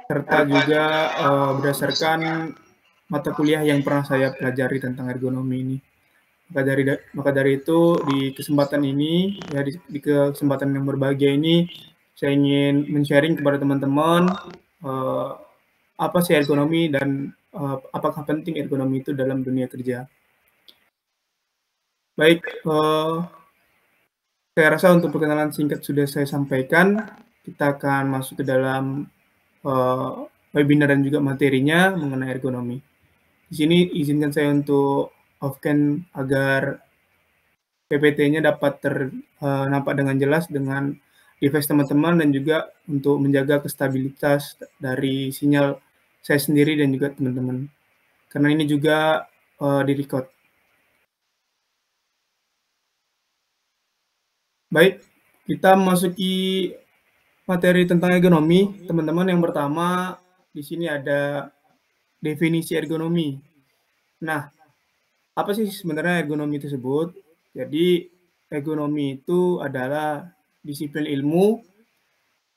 serta juga berdasarkan mata kuliah yang pernah saya pelajari tentang ergonomi ini. Maka dari itu di kesempatan ini, ya di kesempatan yang berbahagia ini, saya ingin men-sharing kepada teman-teman apa sih ergonomi dan apakah penting ergonomi itu dalam dunia kerja. Baik, saya rasa untuk perkenalan singkat sudah saya sampaikan. Kita akan masuk ke dalam webinar dan juga materinya mengenai ergonomi. Di sini izinkan saya untuk off-cam agar PPT-nya dapat nampak dengan jelas dengan device teman-teman dan juga untuk menjaga kestabilitas dari sinyal saya sendiri dan juga teman-teman. Karena ini juga di-record. Baik, kita memasuki materi tentang ergonomi. Teman-teman, yang pertama di sini ada definisi ergonomi. Nah, apa sih sebenarnya ergonomi tersebut? Jadi, ergonomi itu adalah disiplin ilmu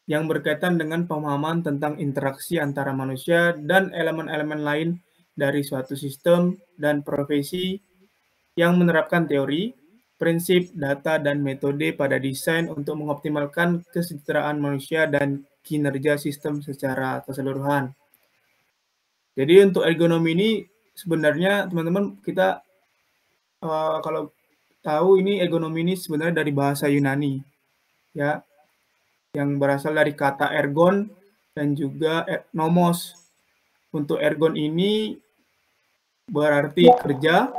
yang berkaitan dengan pemahaman tentang interaksi antara manusia dan elemen-elemen lain dari suatu sistem dan profesi yang menerapkan teori, prinsip, data, dan metode pada desain untuk mengoptimalkan kesejahteraan manusia dan kinerja sistem secara keseluruhan. Jadi untuk ergonomi ini sebenarnya teman-teman kita kalau tahu ini ergonomi ini sebenarnya dari bahasa Yunani, ya, yang berasal dari kata ergon dan juga nomos. Untuk ergon ini berarti kerja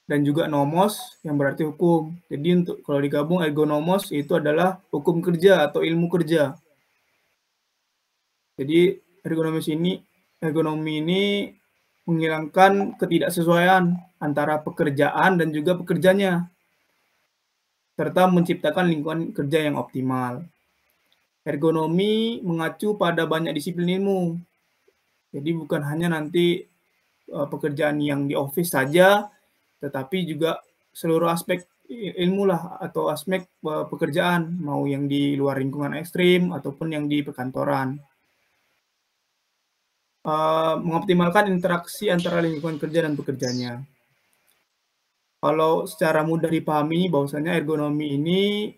dan juga nomos yang berarti hukum. Jadi untuk kalau digabung ergonomos itu adalah hukum kerja atau ilmu kerja. Jadi ergonomi ini menghilangkan ketidaksesuaian antara pekerjaan dan juga pekerjanya, serta menciptakan lingkungan kerja yang optimal. Ergonomi mengacu pada banyak disiplin ilmu. Jadi bukan hanya nanti pekerjaan yang di office saja, tetapi juga seluruh aspek ilmu lah atau aspek pekerjaan, mau yang di luar lingkungan ekstrim ataupun yang di perkantoran. Mengoptimalkan interaksi antara lingkungan kerja dan pekerjanya. Kalau secara mudah dipahami bahwasanya ergonomi ini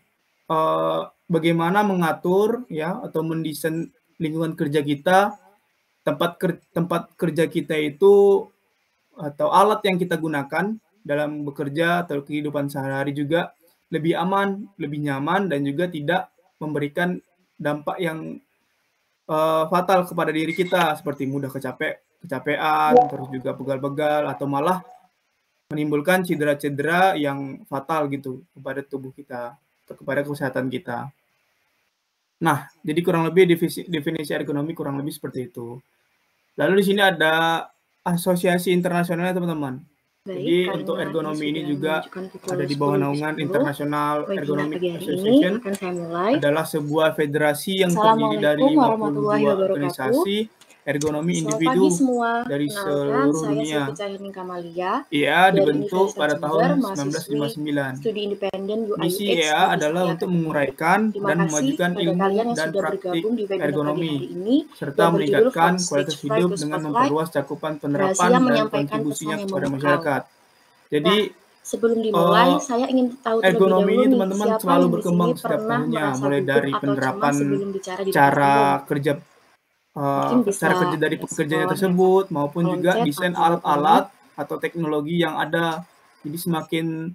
bagaimana mengatur ya atau mendesain lingkungan kerja kita, tempat kerja kita itu atau alat yang kita gunakan dalam bekerja atau kehidupan sehari-hari juga lebih aman, lebih nyaman, dan juga tidak memberikan dampak yang fatal kepada diri kita seperti mudah kecapean, terus juga pegal-pegal atau malah menimbulkan cedera-cedera yang fatal gitu kepada tubuh kita atau kepada kesehatan kita. Nah, jadi kurang lebih definisi ergonomi kurang lebih seperti itu. Lalu di sini ada asosiasi internasionalnya, teman-teman. Jadi untuk ergonomi ini juga ada di bawah naungan International Ergonomic Association, adalah sebuah federasi yang terdiri dari 52 organisasi ergonomi individu dari seluruh dunia. IEA dibentuk pada tahun 1959. Misi IEA adalah untuk menguraikan dan memajukan ilmu dan praktik ergonomi, serta meningkatkan kualitas hidup dengan memperluas cakupan penerapan dan kontribusinya kepada masyarakat. Jadi, sebelum dimulai, saya ingin tahu ergonomi ini teman-teman selalu berkembang setiap tahunnya, mulai dari penerapan cara kerja dari pekerjanya tersebut, maupun juga desain alat-alat atau teknologi yang ada. Jadi semakin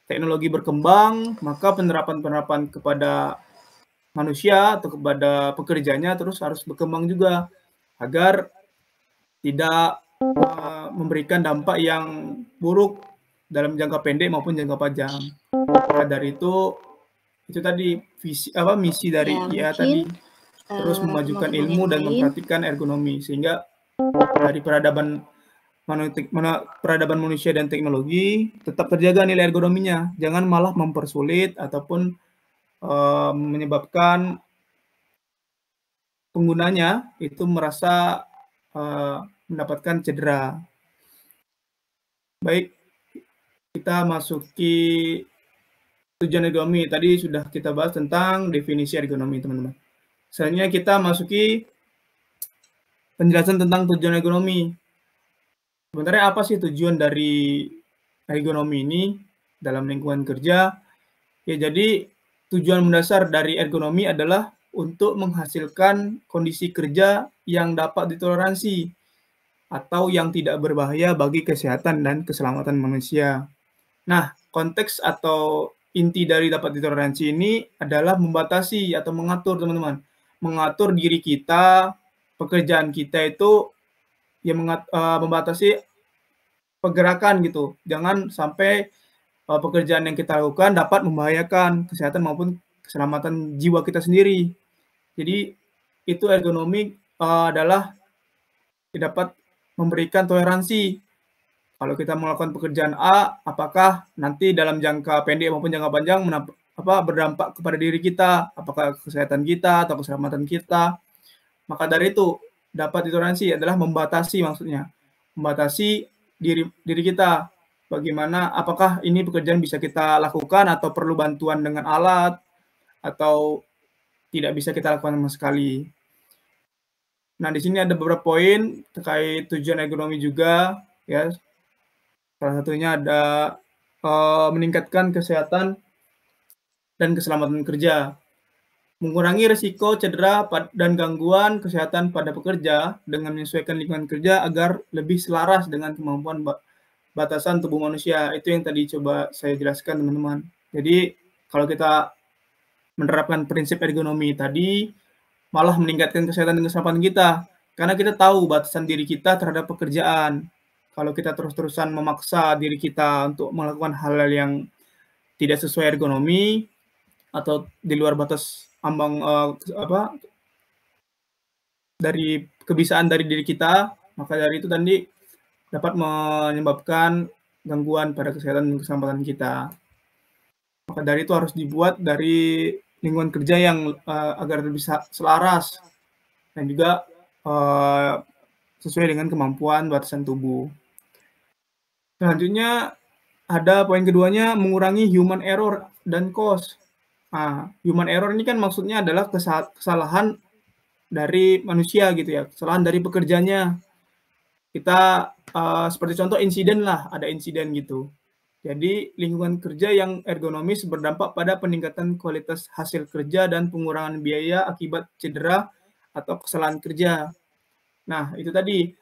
teknologi berkembang, maka penerapan kepada manusia atau kepada pekerjanya terus harus berkembang juga agar tidak memberikan dampak yang buruk dalam jangka pendek maupun jangka panjang. Maka dari itu tadi misi dari IEA tadi, terus memajukan ilmu dan mempraktikkan ergonomi sehingga dari peradaban manusia dan teknologi tetap terjaga nilai ergonominya, jangan malah mempersulit ataupun menyebabkan penggunanya itu merasa mendapatkan cedera. Baik, kita masuki tujuan ergonomi. Tadi sudah kita bahas tentang definisi ergonomi, teman-teman. Selanjutnya kita masuki penjelasan tentang tujuan ergonomi. Sebenarnya apa sih tujuan dari ergonomi ini dalam lingkungan kerja? Ya, jadi tujuan mendasar dari ergonomi adalah untuk menghasilkan kondisi kerja yang dapat ditoleransi atau yang tidak berbahaya bagi kesehatan dan keselamatan manusia. Nah, konteks atau inti dari dapat ditoleransi ini adalah membatasi atau mengatur, teman-teman. Mengatur diri kita, pekerjaan kita itu ya membatasi pergerakan gitu. Jangan sampai pekerjaan yang kita lakukan dapat membahayakan kesehatan maupun keselamatan jiwa kita sendiri. Jadi itu ergonomi adalah dapat memberikan toleransi. Kalau kita melakukan pekerjaan A, apakah nanti dalam jangka pendek maupun jangka panjang berdampak kepada diri kita, apakah kesehatan kita atau keselamatan kita. Maka dari itu dapat ditoleransi adalah membatasi, maksudnya membatasi diri kita. Bagaimana, apakah ini pekerjaan bisa kita lakukan atau perlu bantuan dengan alat atau tidak bisa kita lakukan sama sekali. Nah, di sini ada beberapa poin terkait tujuan ergonomi juga, ya. Salah satunya ada meningkatkan kesehatan dan keselamatan kerja, mengurangi risiko cedera dan gangguan kesehatan pada pekerja dengan menyesuaikan lingkungan kerja agar lebih selaras dengan kemampuan batasan tubuh manusia. Itu yang tadi coba saya jelaskan, teman-teman. Jadi kalau kita menerapkan prinsip ergonomi tadi, malah meningkatkan kesehatan dan keselamatan kita. Karena kita tahu batasan diri kita terhadap pekerjaan. Kalau kita terus-terusan memaksa diri kita untuk melakukan hal-hal yang tidak sesuai ergonomi atau di luar batas ambang dari kebiasaan dari diri kita, maka dari itu tadi dapat menyebabkan gangguan pada kesehatan dan keselamatan kita. Maka dari itu harus dibuat dari lingkungan kerja yang agar bisa selaras dan juga sesuai dengan kemampuan batasan tubuh. Selanjutnya ada poin keduanya, mengurangi human error dan cost. Nah, human error ini kan maksudnya adalah kesalahan dari manusia gitu ya, kesalahan dari pekerjanya. Kita seperti contoh insiden lah, ada insiden gitu. Jadi lingkungan kerja yang ergonomis berdampak pada peningkatan kualitas hasil kerja dan pengurangan biaya akibat cedera atau kesalahan kerja. Nah, itu tadi.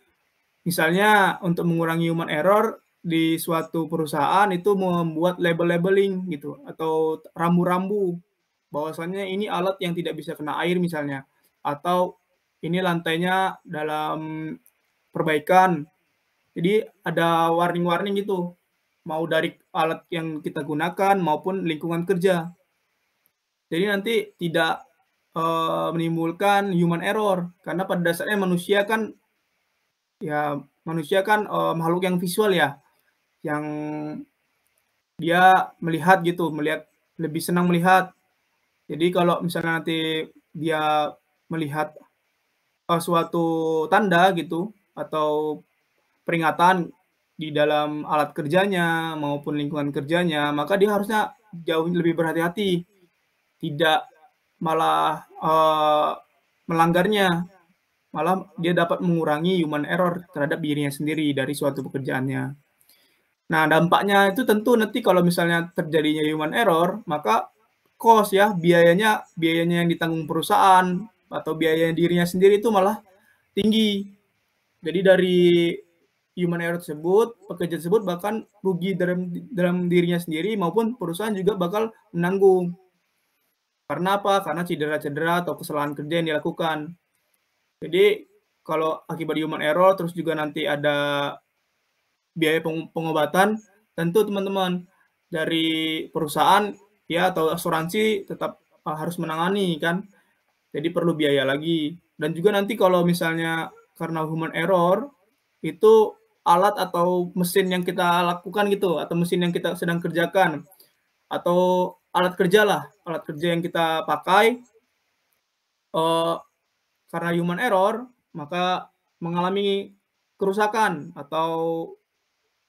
Misalnya untuk mengurangi human error di suatu perusahaan itu membuat labeling gitu atau rambu-rambu bahwasannya ini alat yang tidak bisa kena air misalnya, atau ini lantainya dalam perbaikan. Jadi ada warning-warning gitu, mau dari alat yang kita gunakan maupun lingkungan kerja. Jadi nanti tidak menimbulkan human error karena pada dasarnya manusia kan makhluk yang visual ya, yang dia melihat gitu, lebih senang melihat. Jadi kalau misalnya nanti dia melihat suatu tanda gitu atau peringatan di dalam alat kerjanya maupun lingkungan kerjanya, maka dia harusnya jauh lebih berhati-hati, tidak malah melanggarnya. Malah dia dapat mengurangi human error terhadap dirinya sendiri dari suatu pekerjaannya. Nah, dampaknya itu tentu nanti kalau misalnya terjadinya human error, maka cost ya, biayanya yang ditanggung perusahaan atau biaya dirinya sendiri itu malah tinggi. Jadi dari human error tersebut, pekerja tersebut bahkan rugi dalam dirinya sendiri maupun perusahaan juga bakal menanggung. Karena apa? Karena cedera-cedera atau kesalahan kerja yang dilakukan. Jadi kalau akibat human error terus juga nanti ada biaya pengobatan, tentu teman-teman dari perusahaan ya atau asuransi tetap harus menangani kan. Jadi perlu biaya lagi. Dan juga nanti kalau misalnya karena human error itu alat atau mesin yang kita lakukan gitu atau mesin yang kita sedang kerjakan atau alat kerja lah, alat kerja yang kita pakai karena human error, maka mengalami kerusakan atau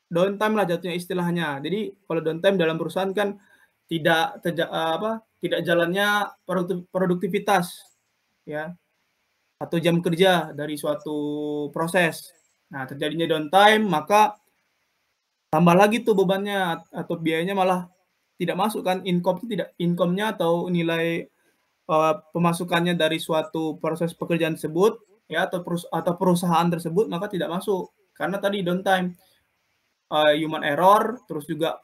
downtime lah jatuhnya istilahnya. Jadi kalau downtime dalam perusahaan kan tidak jalannya produktivitas ya. atau jam kerja dari suatu proses. Nah, terjadinya downtime, maka tambah lagi tuh bebannya atau biayanya malah tidak masuk kan, income-nya atau nilai pemasukannya dari suatu proses pekerjaan tersebut ya atau perusahaan tersebut maka tidak masuk karena tadi downtime, human error, terus juga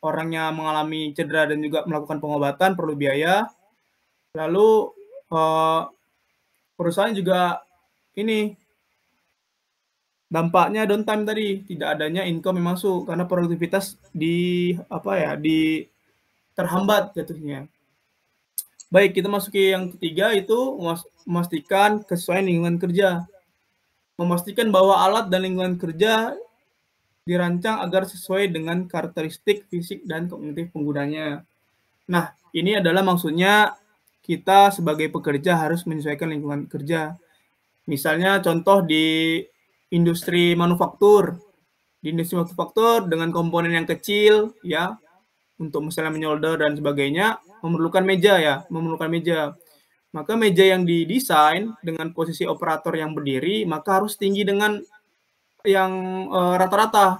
orangnya mengalami cedera dan juga melakukan pengobatan perlu biaya. Lalu perusahaan juga ini dampaknya downtime tadi, tidak adanya income yang masuk karena produktivitas terhambat jatuhnya. Baik, kita masuki yang ketiga itu memastikan kesesuaian lingkungan kerja. Memastikan bahwa alat dan lingkungan kerja dirancang agar sesuai dengan karakteristik fisik dan kognitif penggunanya. Nah, ini adalah maksudnya kita sebagai pekerja harus menyesuaikan lingkungan kerja. Misalnya contoh di industri manufaktur. Di industri manufaktur dengan komponen yang kecil ya, untuk misalnya menyolder dan sebagainya, memerlukan meja. Maka meja yang didesain dengan posisi operator yang berdiri, maka harus tinggi dengan yang rata-rata.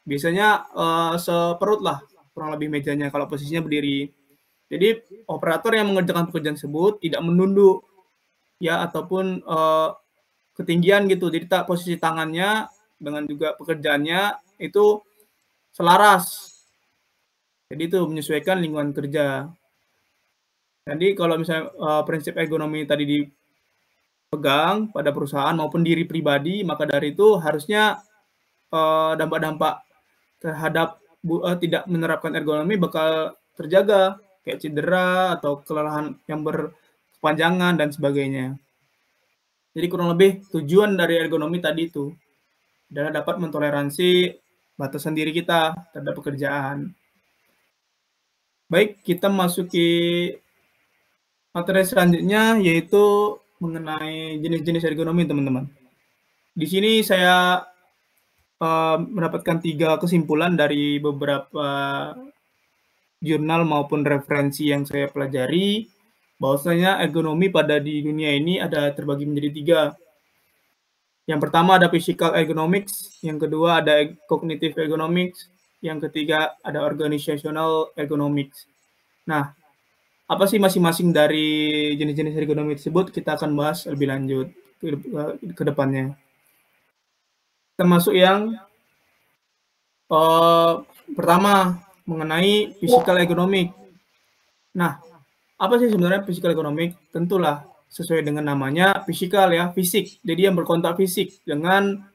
Biasanya seperut lah kurang lebih mejanya kalau posisinya berdiri. Jadi operator yang mengerjakan pekerjaan tersebut tidak menunduk ya ataupun ketinggian gitu. Jadi posisi tangannya dengan juga pekerjaannya itu selaras. Jadi itu menyesuaikan lingkungan kerja. Jadi kalau misalnya prinsip ergonomi tadi dipegang pada perusahaan maupun diri pribadi, maka dari itu harusnya dampak-dampak terhadap tidak menerapkan ergonomi bakal terjaga, kayak cedera atau kelelahan yang berkepanjangan dan sebagainya. Jadi kurang lebih tujuan dari ergonomi tadi itu adalah dapat mentoleransi batasan diri kita terhadap pekerjaan. Baik, kita masuki materi selanjutnya yaitu mengenai jenis-jenis ergonomi, teman-teman. Di sini saya mendapatkan 3 kesimpulan dari beberapa jurnal maupun referensi yang saya pelajari, bahwasanya ergonomi di dunia ini ada terbagi menjadi 3. Yang pertama ada physical ergonomics, yang kedua ada cognitive ergonomics, yang ketiga ada organizational ergonomics. Nah, apa sih masing-masing dari jenis-jenis ergonomi tersebut? Kita akan bahas lebih lanjut ke depannya. Termasuk yang pertama mengenai physical ergonomic. Nah, apa sih sebenarnya physical ergonomic? Tentulah sesuai dengan namanya physical ya, fisik. Jadi yang berkontak fisik dengan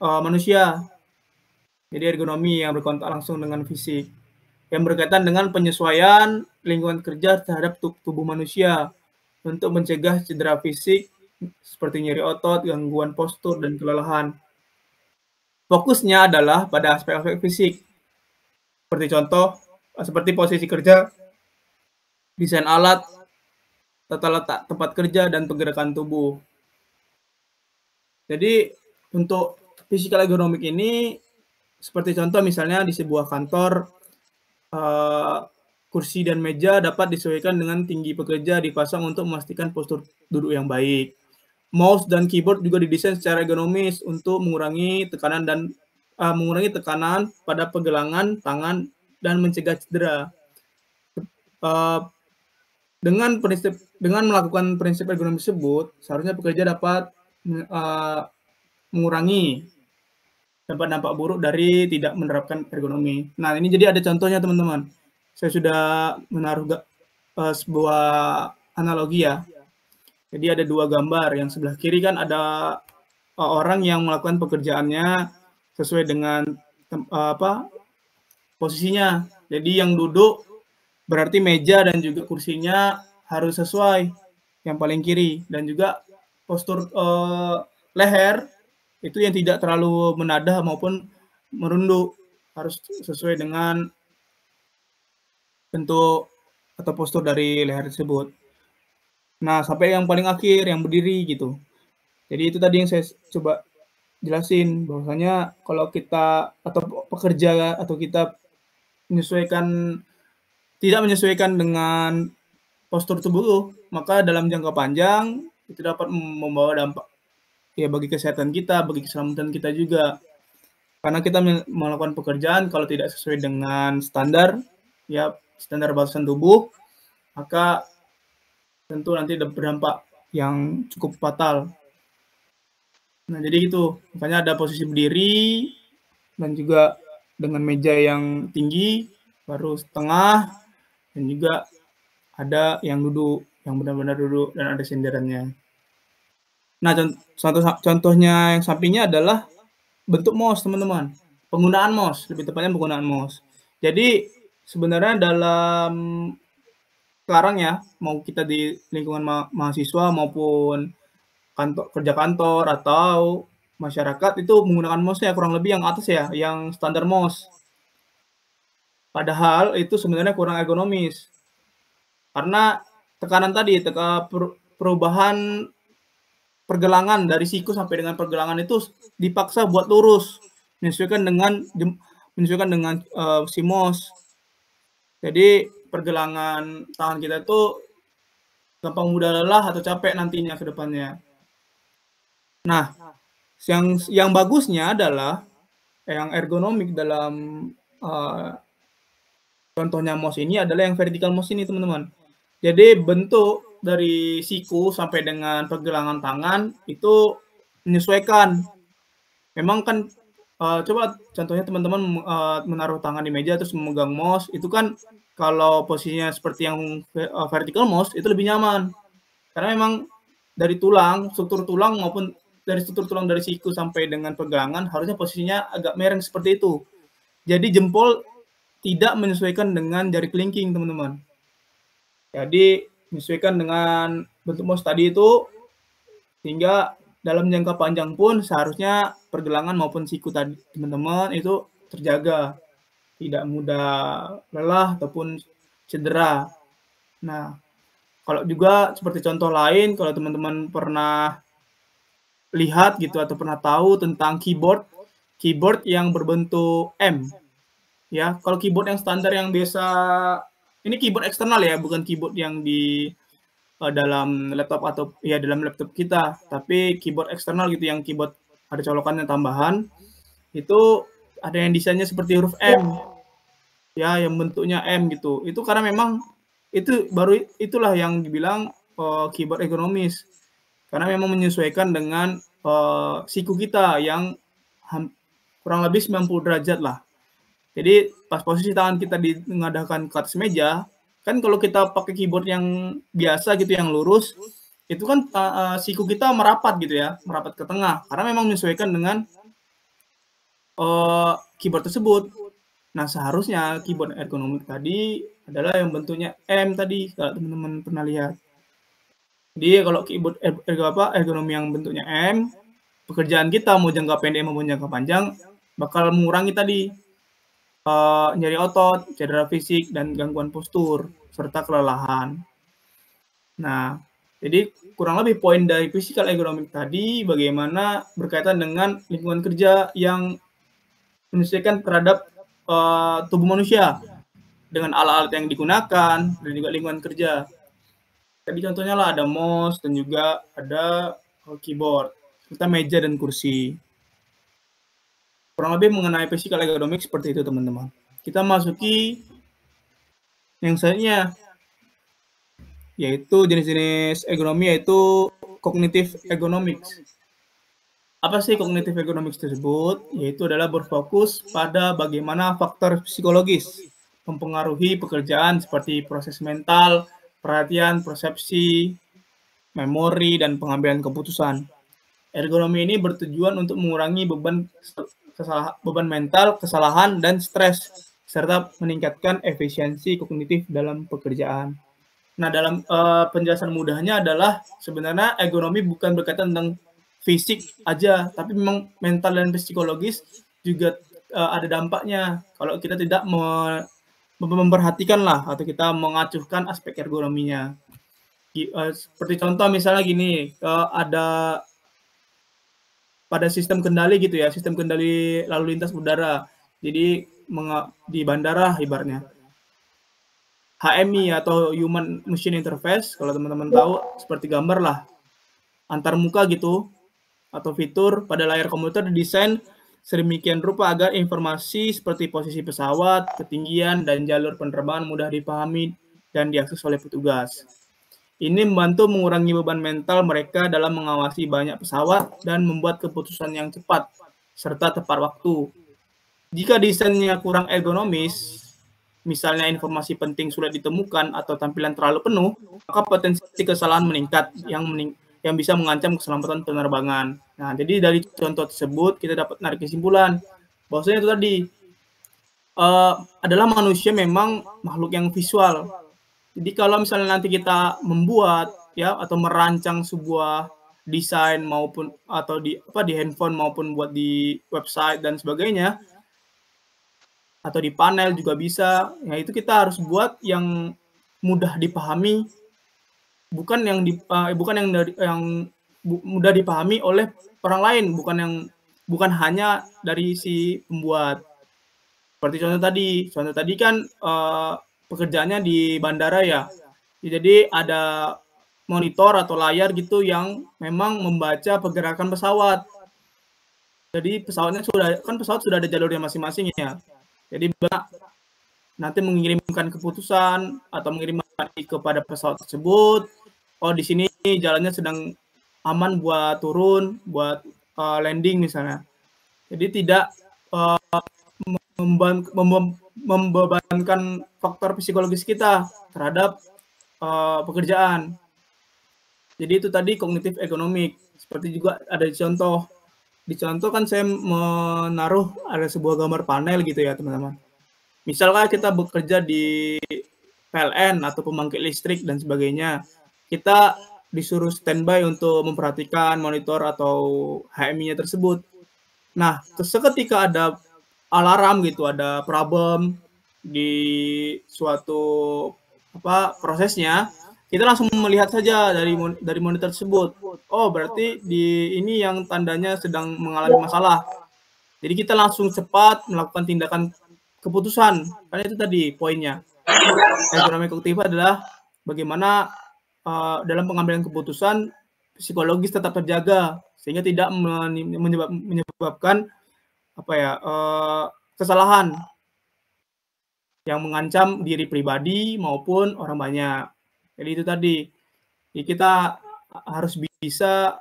manusia. Jadi ergonomi yang berkontak langsung dengan fisik. Yang berkaitan dengan penyesuaian lingkungan kerja terhadap tubuh manusia untuk mencegah cedera fisik seperti nyeri otot, gangguan postur, dan kelelahan. Fokusnya adalah pada aspek-aspek fisik. Seperti posisi kerja, desain alat, tata letak tempat kerja, dan pergerakan tubuh. Jadi untuk physical ergonomic ini seperti contoh misalnya di sebuah kantor, kursi dan meja dapat disesuaikan dengan tinggi pekerja dipasang untuk memastikan postur duduk yang baik. Mouse dan keyboard juga didesain secara ergonomis untuk mengurangi tekanan pada pergelangan tangan dan mencegah cedera. Dengan melakukan prinsip ergonomi tersebut, seharusnya pekerja dapat mengurangi dampak-dampak buruk dari tidak menerapkan ergonomi. Nah, ini jadi ada contohnya, teman-teman. Saya sudah menaruh sebuah analogi ya. Jadi ada 2 gambar. Yang sebelah kiri kan ada orang yang melakukan pekerjaannya sesuai dengan posisinya. Jadi yang duduk berarti meja dan juga kursinya harus sesuai yang paling kiri, dan juga postur leher itu yang tidak terlalu menadah maupun merunduk, harus sesuai dengan bentuk atau postur dari leher tersebut. Nah, sampai yang paling akhir yang berdiri gitu. Jadi itu tadi yang saya coba jelasin, bahwasanya kalau kita atau pekerja atau kita tidak menyesuaikan dengan postur tubuh, maka dalam jangka panjang itu dapat membawa dampak ya bagi kesehatan kita, bagi keselamatan kita juga. Karena kita melakukan pekerjaan kalau tidak sesuai dengan standar, ya standar batasan tubuh, maka tentu nanti berdampak yang cukup fatal. Nah, jadi gitu. Makanya ada posisi berdiri dan juga dengan meja yang tinggi, baru setengah, dan juga ada yang duduk, yang benar-benar duduk dan ada senderannya. Nah, contohnya yang sampingnya adalah bentuk mouse, teman-teman. Penggunaan mouse, lebih tepatnya penggunaan mouse. Jadi, sebenarnya dalam sekarang ya, mau kita di lingkungan mahasiswa maupun kerja kantor atau masyarakat itu menggunakan mouse-nya kurang lebih yang atas ya, yang standar mouse. Padahal itu sebenarnya kurang ergonomis. Karena tekanan tadi, perubahan pergelangan dari siku sampai dengan pergelangan itu dipaksa buat lurus, menyesuaikan dengan si mouse. Jadi pergelangan tangan kita itu gampang mudah lelah atau capek nantinya ke depannya. Nah, yang bagusnya adalah yang ergonomik dalam contohnya mouse ini adalah yang vertical mouse ini, teman-teman. Jadi bentuk dari siku sampai dengan pergelangan tangan itu menyesuaikan. Memang kan coba contohnya teman-teman menaruh tangan di meja terus memegang mouse, itu kan kalau posisinya seperti yang vertical mouse itu lebih nyaman. Karena memang dari struktur tulang maupun dari struktur tulang dari siku sampai dengan pergelangan harusnya posisinya agak miring seperti itu. Jadi jempol tidak menyesuaikan dengan jari kelingking, teman-teman. Jadi menyesuaikan dengan bentuk mouse tadi itu, sehingga dalam jangka panjang pun seharusnya pergelangan maupun siku tadi teman-teman itu terjaga, tidak mudah lelah ataupun cedera. Nah, kalau juga seperti contoh lain, kalau teman-teman pernah lihat gitu atau pernah tahu tentang keyboard yang berbentuk M. Ya, kalau keyboard yang standar yang biasa, ini keyboard eksternal ya, bukan keyboard yang di dalam laptop atau ya dalam laptop kita, tapi keyboard eksternal gitu yang keyboard ada colokannya tambahan, itu ada yang desainnya seperti huruf M. Ya, yang bentuknya M gitu. Itu karena memang itulah yang dibilang keyboard ergonomis. Karena memang menyesuaikan dengan siku kita yang kurang lebih 90 derajat lah. Jadi pas posisi tangan kita mengadahkan ke atas meja, kan kalau kita pakai keyboard yang biasa gitu yang lurus, itu kan siku kita merapat gitu ya, merapat ke tengah karena memang menyesuaikan dengan keyboard tersebut. Nah, seharusnya keyboard ergonomik tadi adalah yang bentuknya M tadi, kalau teman-teman pernah lihat. Jadi kalau keyboard ergonomi yang bentuknya M, pekerjaan kita mau jangka pendek maupun jangka panjang bakal mengurangi tadi nyeri otot, cedera fisik, dan gangguan postur, serta kelelahan. Nah, jadi kurang lebih poin dari physical ergonomic tadi bagaimana berkaitan dengan lingkungan kerja yang menyesuaikan terhadap tubuh manusia dengan alat-alat yang digunakan dan juga lingkungan kerja. Tadi contohnya lah ada mouse dan juga ada keyboard, serta meja dan kursi. Kurang lebih mengenai physical ergonomic seperti itu, teman-teman. Kita masuki yang selanjutnya, yaitu jenis-jenis ergonomi, yaitu cognitive ergonomics. Apa sih cognitive ergonomics tersebut? Yaitu adalah berfokus pada bagaimana faktor psikologis mempengaruhi pekerjaan seperti proses mental, perhatian, persepsi, memori, dan pengambilan keputusan. Ergonomi ini bertujuan untuk mengurangi beban mental, kesalahan, dan stres, serta meningkatkan efisiensi kognitif dalam pekerjaan. Nah, dalam penjelasan mudahnya adalah sebenarnya ergonomi bukan berkaitan tentang fisik aja, tapi memang mental dan psikologis juga ada dampaknya kalau kita tidak memperhatikan lah atau kita mengacuhkan aspek ergonominya. Seperti contoh misalnya gini, ada pada sistem kendali gitu ya, sistem kendali lalu lintas udara. Jadi di bandara ibaratnya. HMI atau Human Machine Interface, kalau teman-teman tahu seperti gambar lah. antarmuka gitu atau fitur pada layar komputer didesain sedemikian rupa agar informasi seperti posisi pesawat, ketinggian, dan jalur penerbangan mudah dipahami dan diakses oleh petugas. Ini membantu mengurangi beban mental mereka dalam mengawasi banyak pesawat dan membuat keputusan yang cepat serta tepat waktu. Jika desainnya kurang ergonomis, misalnya informasi penting sulit ditemukan atau tampilan terlalu penuh, maka potensi kesalahan meningkat yang bisa mengancam keselamatan penerbangan. Nah, jadi dari contoh tersebut kita dapat menarik kesimpulan bahwasanya itu tadi adalah manusia memang makhluk yang visual. Jadi kalau misalnya nanti kita membuat ya atau merancang sebuah desain maupun atau di handphone maupun buat di website dan sebagainya atau di panel juga bisa. Ya itu kita harus buat yang mudah dipahami, bukan yang mudah dipahami oleh orang lain, bukan hanya dari si pembuat. Seperti contoh tadi kan pekerjaannya di bandara ya. Jadi ada monitor atau layar gitu yang memang membaca pergerakan pesawat. Jadi pesawat sudah ada jalurnya masing-masing ya. Jadi nanti mengirimkan keputusan atau mengirimkan kepada pesawat tersebut. Oh, di sini jalannya sedang aman buat turun, buat landing misalnya. Jadi tidak membebankan faktor psikologis kita terhadap pekerjaan. Jadi itu tadi kognitif ekonomik. Seperti juga ada contoh. Di contoh kan saya menaruh ada sebuah gambar panel gitu ya teman-teman. Misalkan kita bekerja di PLN atau pembangkit listrik dan sebagainya, kita disuruh standby untuk memperhatikan monitor atau HMI-nya tersebut. Nah, seketika ada alarm gitu, ada problem di suatu prosesnya, kita langsung melihat saja dari monitor tersebut. Oh, berarti di ini yang tandanya sedang mengalami masalah. Jadi kita langsung cepat melakukan tindakan keputusan. Karena itu tadi poinnya. Ekonomi kognitif adalah bagaimana dalam pengambilan keputusan psikologis tetap terjaga sehingga tidak menyebabkan kesalahan yang mengancam diri pribadi maupun orang banyak. Jadi itu tadi. Jadi kita harus bisa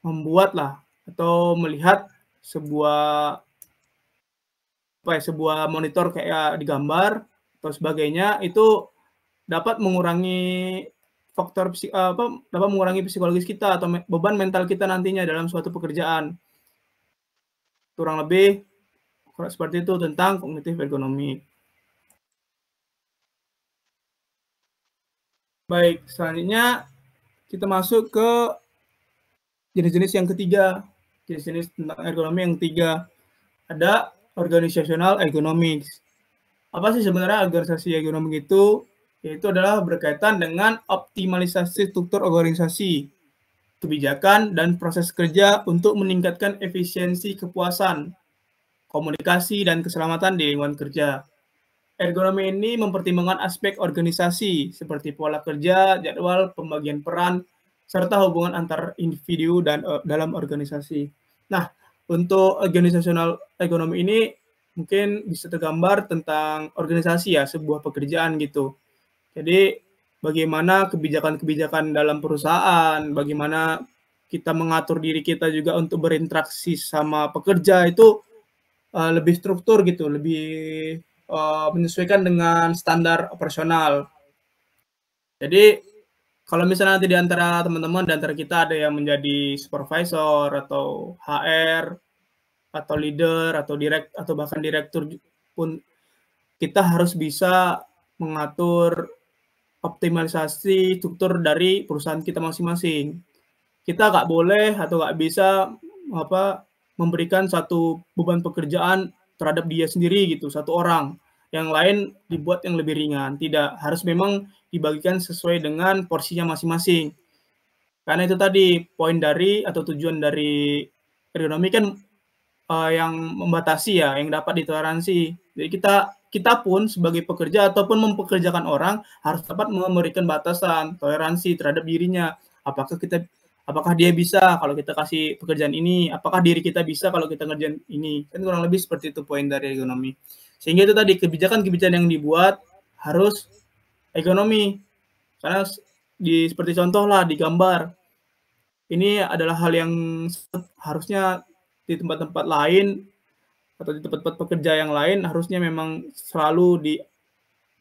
membuat lah atau melihat sebuah monitor kayak di gambar atau sebagainya itu dapat mengurangi psikologis kita atau beban mental kita nantinya dalam suatu pekerjaan. Kurang lebih seperti itu tentang kognitif ergonomi. Baik, selanjutnya kita masuk ke jenis-jenis yang ketiga. Jenis-jenis tentang ergonomi yang ketiga. Ada organizational ergonomics. Apa sih sebenarnya organisasi ergonomi itu? Yaitu adalah berkaitan dengan optimalisasi struktur organisasi, kebijakan, dan proses kerja untuk meningkatkan efisiensi kepuasan, komunikasi, dan keselamatan di lingkungan kerja. Ergonomi ini mempertimbangkan aspek organisasi seperti pola kerja, jadwal, pembagian peran, serta hubungan antar individu dan dalam organisasi. Nah, untuk organizational ergonomi ini mungkin bisa tergambar tentang organisasi ya, sebuah pekerjaan gitu. Jadi bagaimana kebijakan-kebijakan dalam perusahaan, bagaimana kita mengatur diri kita juga untuk berinteraksi sama pekerja itu lebih struktur gitu, lebih menyesuaikan dengan standar operasional. Jadi kalau misalnya nanti di antara teman-teman, di antara kita ada yang menjadi supervisor atau HR atau leader atau bahkan direktur pun, kita harus bisa mengatur optimalisasi struktur dari perusahaan kita masing-masing. Kita nggak boleh atau nggak bisa memberikan satu beban pekerjaan terhadap dia sendiri gitu, satu orang. Yang lain dibuat yang lebih ringan. Tidak, harus memang dibagikan sesuai dengan porsinya masing-masing. Karena itu tadi poin dari atau tujuan dari ergonomi kan yang membatasi ya, yang dapat ditoleransi. Jadi kita pun sebagai pekerja ataupun mempekerjakan orang harus dapat memberikan batasan, toleransi terhadap dirinya. Apakah dia bisa kalau kita kasih pekerjaan ini? Apakah diri kita bisa kalau kita ngerjain ini? Kan kurang lebih seperti itu poin dari ergonomi. Sehingga itu tadi kebijakan-kebijakan yang dibuat harus ekonomi. Karena seperti contoh lah di gambar. Ini adalah hal yang harusnya di tempat-tempat lain atau di tempat-tempat pekerja yang lain harusnya memang selalu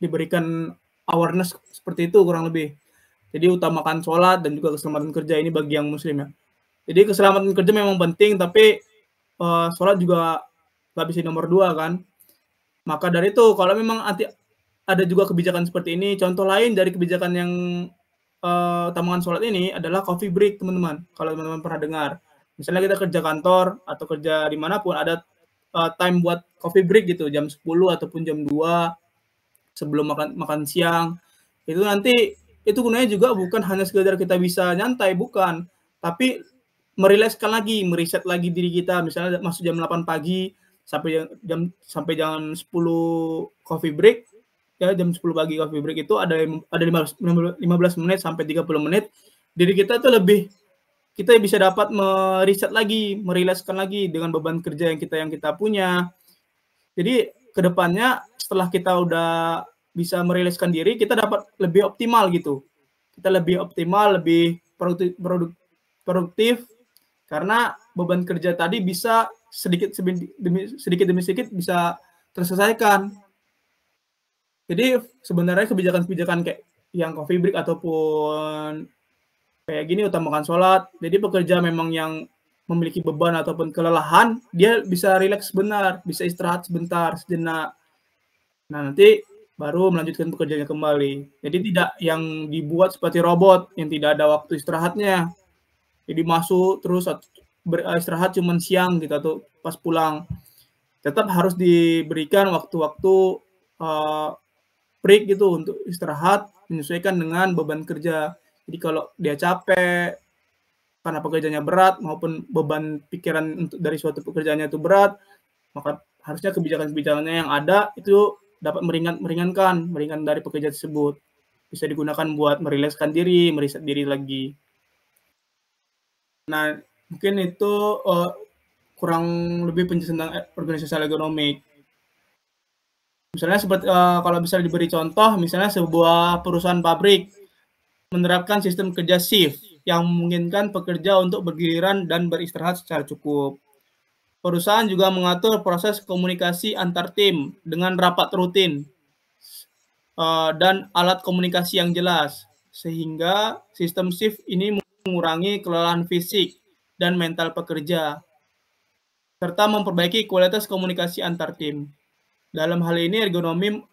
diberikan awareness seperti itu kurang lebih. Jadi utamakan sholat dan juga keselamatan kerja ini bagi yang muslim ya. Jadi keselamatan kerja memang penting, tapi sholat juga nggak bisa nomor 2 kan. Maka dari itu kalau memang ada juga kebijakan seperti ini, contoh lain dari kebijakan yang utamakan sholat ini adalah coffee break teman-teman. Kalau teman-teman pernah dengar, misalnya kita kerja kantor atau kerja dimanapun ada time buat coffee break gitu, jam 10 ataupun jam 2 sebelum makan siang. Itu nanti itu gunanya juga bukan hanya sekedar kita bisa nyantai, bukan, tapi merilekskan lagi, meriset lagi diri kita. Misalnya masuk jam 8 pagi sampai jam 10 coffee break, ya jam 10 pagi coffee break itu ada 15 menit sampai 30 menit. Diri kita tuh kita bisa dapat meriset lagi, merilekskan lagi dengan beban kerja yang kita punya. Jadi kedepannya setelah kita udah bisa merilekskan diri, kita dapat lebih optimal gitu. Kita lebih optimal, lebih produktif karena beban kerja tadi bisa sedikit demi sedikit bisa terselesaikan. Jadi sebenarnya kebijakan-kebijakan kayak yang coffee break ataupun kayak gini utamakan sholat. Jadi pekerja memang yang memiliki beban ataupun kelelahan, dia bisa rileks sebentar, bisa istirahat sebentar, sejenak. Nah, nanti baru melanjutkan pekerjaannya kembali. Jadi tidak yang dibuat seperti robot yang tidak ada waktu istirahatnya. Jadi masuk terus istirahat cuma siang gitu atau pas pulang. Tetap harus diberikan waktu-waktu break gitu untuk istirahat menyesuaikan dengan beban kerja. Jadi kalau dia capek karena pekerjaannya berat maupun beban pikiran dari suatu pekerjaannya itu berat, maka harusnya kebijakan-kebijakannya yang ada itu dapat meringankan dari pekerja tersebut. Bisa digunakan buat merilekskan diri, meriset diri lagi. Nah, mungkin itu kurang lebih penjelasan tentang organisasi ergonomik. Misalnya seperti kalau bisa diberi contoh, misalnya sebuah perusahaan pabrik menerapkan sistem kerja shift yang memungkinkan pekerja untuk bergiliran dan beristirahat secara cukup. Perusahaan juga mengatur proses komunikasi antar tim dengan rapat rutin dan alat komunikasi yang jelas, sehingga sistem shift ini mengurangi kelelahan fisik dan mental pekerja, serta memperbaiki kualitas komunikasi antar tim. Dalam hal ini ergonomi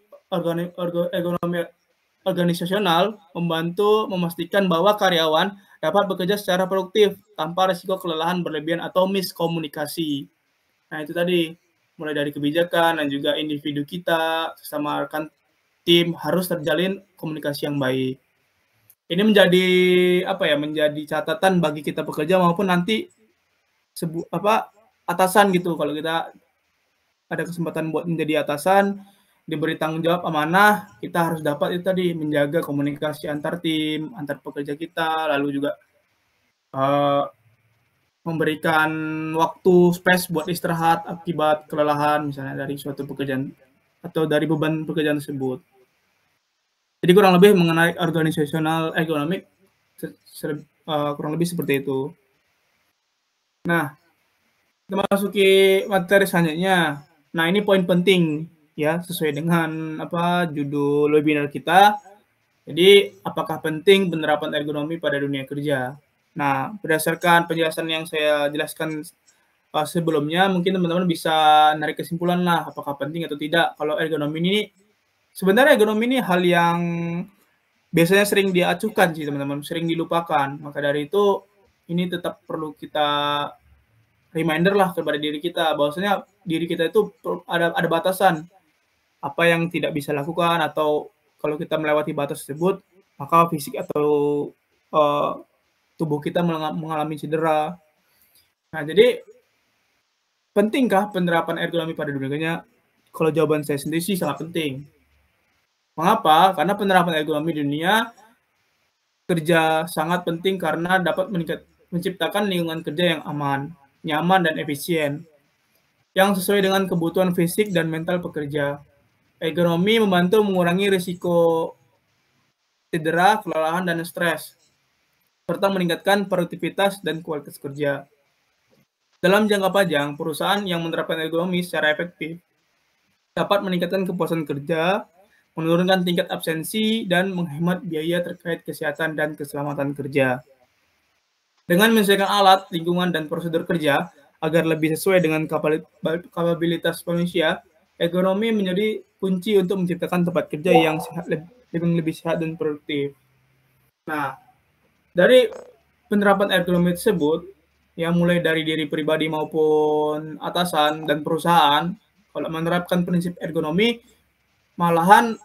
organisasional membantu memastikan bahwa karyawan dapat bekerja secara produktif tanpa risiko kelelahan berlebihan atau miskomunikasi. Nah, itu tadi mulai dari kebijakan dan juga individu kita sesama rekan tim harus terjalin komunikasi yang baik. Ini menjadi catatan bagi kita pekerja maupun nanti atasan gitu. Kalau kita ada kesempatan buat menjadi atasan, diberi tanggung jawab amanah, kita harus dapat itu tadi menjaga komunikasi antar tim, antar pekerja kita, lalu juga memberikan waktu space buat istirahat akibat kelelahan misalnya dari suatu pekerjaan atau dari beban pekerjaan tersebut. Jadi kurang lebih mengenai organisasional ergonomik kurang lebih seperti itu. Nah, kita masuki materi selanjutnya. Nah, ini poin penting ya sesuai dengan judul webinar kita. Jadi, apakah penting penerapan ergonomi pada dunia kerja? Nah, berdasarkan penjelasan yang saya jelaskan sebelumnya, mungkin teman-teman bisa narik kesimpulan lah apakah penting atau tidak. Kalau ergonomi ini, sebenarnya ergonomi ini hal yang biasanya sering diacuhkan sih teman-teman, sering dilupakan. Maka dari itu, ini tetap perlu kita reminder lah kepada diri kita, bahwasanya diri kita itu ada batasan. Apa yang tidak bisa lakukan atau kalau kita melewati batas tersebut, maka fisik atau tubuh kita mengalami cedera. Nah, jadi pentingkah penerapan ergonomi pada dunia kerja? Kalau jawaban saya sendiri sih sangat penting. Mengapa? Karena penerapan ergonomi di dunia kerja sangat penting karena dapat menciptakan lingkungan kerja yang aman, nyaman, dan efisien, yang sesuai dengan kebutuhan fisik dan mental pekerja. Ergonomi membantu mengurangi risiko cedera, kelelahan, dan stres, serta meningkatkan produktivitas dan kualitas kerja. Dalam jangka panjang, perusahaan yang menerapkan ergonomi secara efektif dapat meningkatkan kepuasan kerja, menurunkan tingkat absensi, dan menghemat biaya terkait kesehatan dan keselamatan kerja. Dengan menyesuaikan alat, lingkungan, dan prosedur kerja agar lebih sesuai dengan kapabilitas manusia, ergonomi menjadi kunci untuk menciptakan tempat kerja yang lebih sehat dan produktif. Nah, dari penerapan ergonomi tersebut, yang mulai dari diri pribadi maupun atasan dan perusahaan, kalau menerapkan prinsip ergonomi, malahan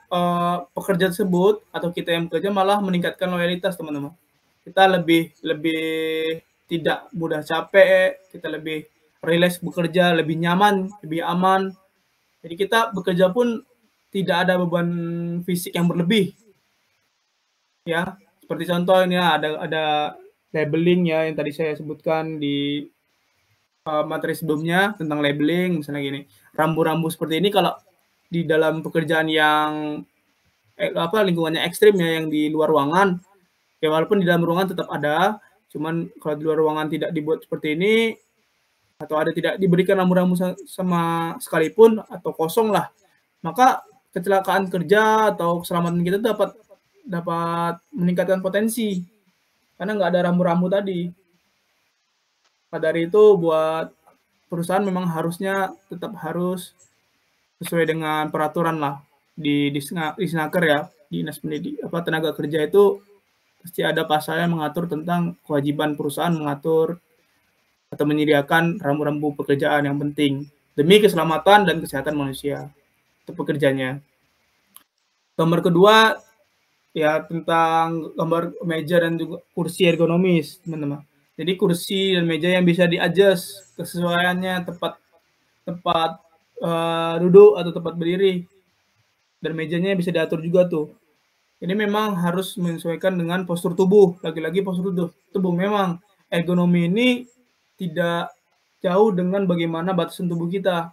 pekerja tersebut atau kita yang bekerja malah meningkatkan loyalitas, teman-teman. Kita lebih tidak mudah capek, kita lebih rileks bekerja, lebih nyaman, lebih aman. Jadi kita bekerja pun tidak ada beban fisik yang berlebih. Ya, seperti contoh ini ada labeling ya yang tadi saya sebutkan di materi sebelumnya tentang labeling, misalnya gini. Rambu-rambu seperti ini kalau di dalam pekerjaan yang lingkungannya ekstrim ya, yang di luar ruangan, ya walaupun di dalam ruangan tetap ada, cuman kalau di luar ruangan tidak dibuat seperti ini, atau ada tidak diberikan rambu-rambu sama sekalipun, atau kosong lah, maka kecelakaan kerja atau keselamatan kita dapat meningkatkan potensi, karena nggak ada rambu-rambu tadi. Nah, dari itu buat perusahaan memang harusnya tetap harus sesuai dengan peraturan lah di Disnaker ya, Dinas Tenaga Kerja itu pasti ada pasal yang mengatur tentang kewajiban perusahaan mengatur atau menyediakan rambu-rambu pekerjaan yang penting demi keselamatan dan kesehatan manusia untuk pekerjanya. Gambar kedua ya tentang gambar meja dan juga kursi ergonomis, teman-teman. Jadi kursi dan meja yang bisa di-adjust kesesuaiannya tempat duduk atau tempat berdiri, dan mejanya bisa diatur juga tuh. Ini memang harus menyesuaikan dengan postur tubuh. Lagi-lagi postur tubuh. Memang ergonomi ini tidak jauh dengan bagaimana batasan tubuh kita.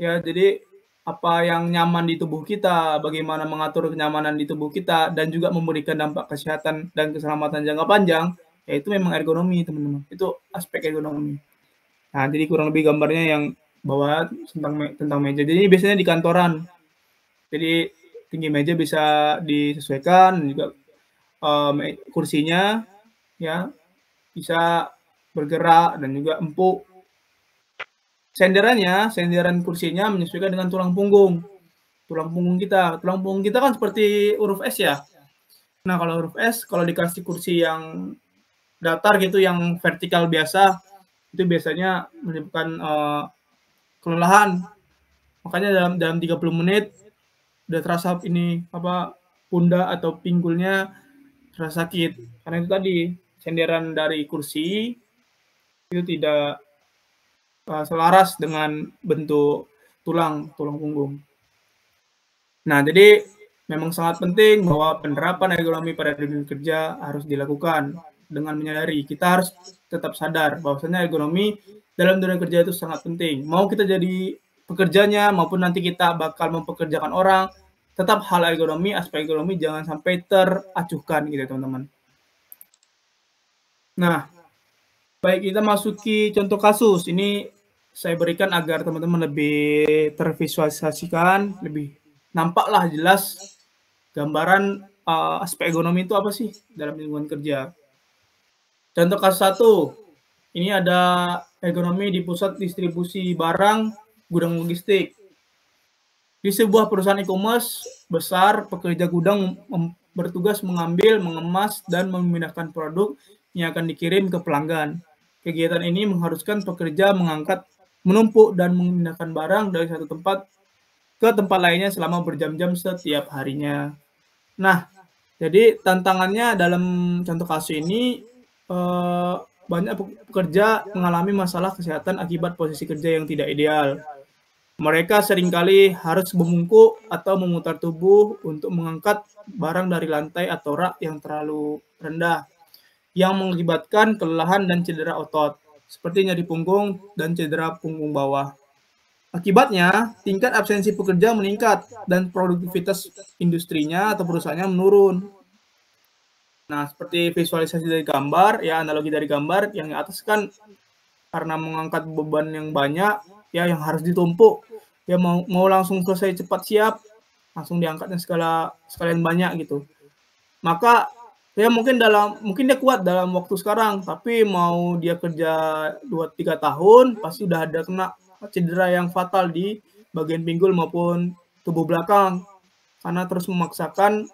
Ya, jadi apa yang nyaman di tubuh kita, bagaimana mengatur kenyamanan di tubuh kita, dan juga memberikan dampak kesehatan dan keselamatan jangka panjang, yaitu memang ergonomi, teman-teman. Itu aspek ergonomi. Nah, jadi kurang lebih gambarnya yang bawah tentang meja. Jadi biasanya di kantoran. Jadi tinggi meja bisa disesuaikan, juga kursinya ya bisa bergerak dan juga empuk. Senderan kursinya menyesuaikan dengan tulang punggung kita. Tulang punggung kita kan seperti huruf S ya. Nah, kalau huruf S, kalau dikasih kursi yang datar gitu, yang vertikal biasa, itu biasanya menyebabkan kelelahan. Makanya dalam 30 menit udah terasa ini pundak atau pinggulnya terasa sakit, karena itu tadi senderan dari kursi itu tidak selaras dengan bentuk tulang punggung. Nah, jadi memang sangat penting bahwa penerapan ergonomi pada dunia kerja harus dilakukan dengan menyadari kita harus tetap sadar bahwasanya ergonomi dalam dunia kerja itu sangat penting. Mau kita jadi pekerjanya maupun nanti kita bakal mempekerjakan orang, tetap hal ergonomi, aspek ergonomi jangan sampai teracuhkan gitu, teman-teman. Nah, baik, kita masuki contoh kasus. Ini saya berikan agar teman-teman lebih tervisualisasikan, lebih nampaklah jelas gambaran aspek ergonomi itu apa sih dalam lingkungan kerja. Contoh kasus 1, ini ada ergonomi di pusat distribusi barang gudang logistik. Di sebuah perusahaan e-commerce besar, pekerja gudang bertugas mengambil, mengemas, dan memindahkan produk yang akan dikirim ke pelanggan. Kegiatan ini mengharuskan pekerja mengangkat, menumpuk, dan memindahkan barang dari satu tempat ke tempat lainnya selama berjam-jam setiap harinya. Nah, jadi tantangannya dalam contoh kasus ini, banyak pekerja mengalami masalah kesehatan akibat posisi kerja yang tidak ideal. Mereka seringkali harus membungkuk atau memutar tubuh untuk mengangkat barang dari lantai atau rak yang terlalu rendah. yang mengakibatkan kelelahan dan cedera otot, seperti nyeri punggung dan cedera punggung bawah. Akibatnya, tingkat absensi pekerja meningkat dan produktivitas industrinya atau perusahaannya menurun. Nah, seperti visualisasi dari gambar, ya analogi dari gambar yang di atas kan karena mengangkat beban yang banyak, ya yang harus ditumpuk, ya mau langsung selesai cepat siap, langsung diangkatnya sekalian banyak gitu. Maka ya mungkin dia kuat dalam waktu sekarang, tapi mau dia kerja 2-3 tahun pasti udah ada kena cedera yang fatal di bagian pinggul maupun tubuh belakang karena terus memaksakan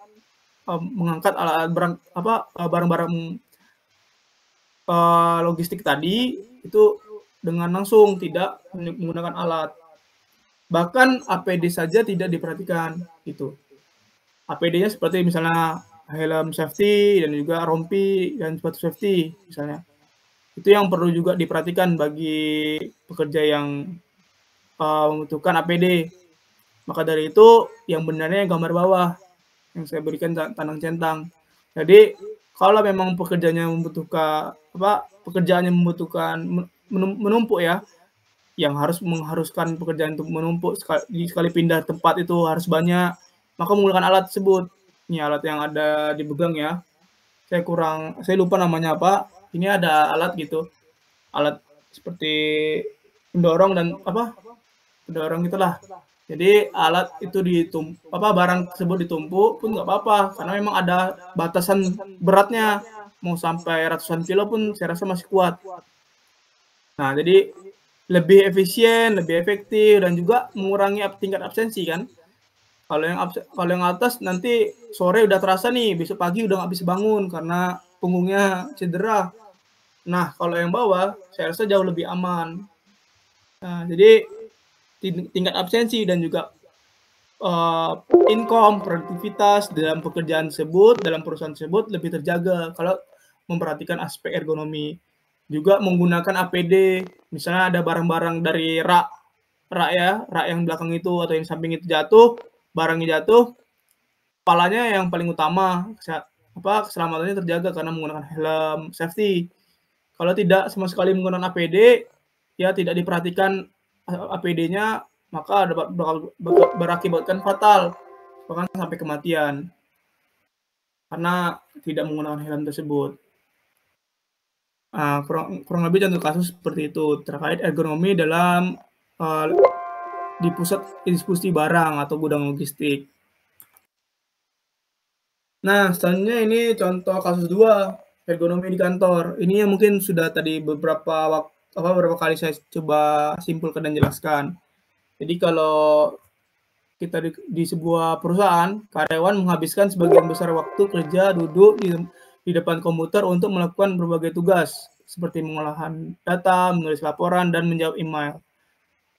mengangkat barang-barang logistik tadi itu dengan langsung tidak menggunakan alat. Bahkan APD saja tidak diperhatikan gitu. APD-nya seperti misalnya helm safety dan juga rompi dan sepatu safety misalnya. Itu yang perlu juga diperhatikan bagi pekerja yang membutuhkan APD. Maka dari itu yang benarnya gambar bawah yang saya berikan tandang centang. Jadi kalau memang pekerjaannya membutuhkan menumpuk ya, yang mengharuskan pekerjaan untuk menumpuk sekali pindah tempat itu harus banyak, maka menggunakan alat tersebut. Ini alat yang ada di Begang ya. Saya lupa namanya apa. Ini ada alat gitu. Alat seperti pendorong dan pendorong itulah. Jadi alat itu barang tersebut ditumpuk pun nggak apa-apa karena memang ada batasan beratnya. Mau sampai ratusan kilo pun saya rasa masih kuat. Nah, jadi lebih efisien, lebih efektif dan juga mengurangi tingkat absensi kan. Kalau yang atas nanti sore udah terasa nih, besok pagi udah nggak bisa bangun karena punggungnya cedera. Nah, kalau yang bawah saya rasa jauh lebih aman. Nah, jadi tingkat absensi dan juga income, produktivitas dalam pekerjaan tersebut, dalam perusahaan tersebut lebih terjaga kalau memperhatikan aspek ergonomi. Juga menggunakan APD, misalnya ada barang-barang dari rak yang belakang itu atau yang samping itu jatuh, barangnya jatuh, kepalanya yang paling utama, keselamatannya terjaga karena menggunakan helm safety. Kalau tidak sama sekali menggunakan APD, ya tidak diperhatikan APD-nya, maka bakal berakibatkan fatal, bahkan sampai kematian karena tidak menggunakan helm tersebut. Kurang lebih contoh kasus seperti itu terkait ergonomi dalam di pusat distribusi barang atau gudang logistik. Nah, selanjutnya ini contoh kasus 2, ergonomi di kantor. Ini yang mungkin sudah tadi beberapa kali saya coba simpulkan dan jelaskan. Jadi kalau kita di sebuah perusahaan, karyawan menghabiskan sebagian besar waktu kerja duduk di depan komputer untuk melakukan berbagai tugas, seperti mengolahan data, menulis laporan, dan menjawab email.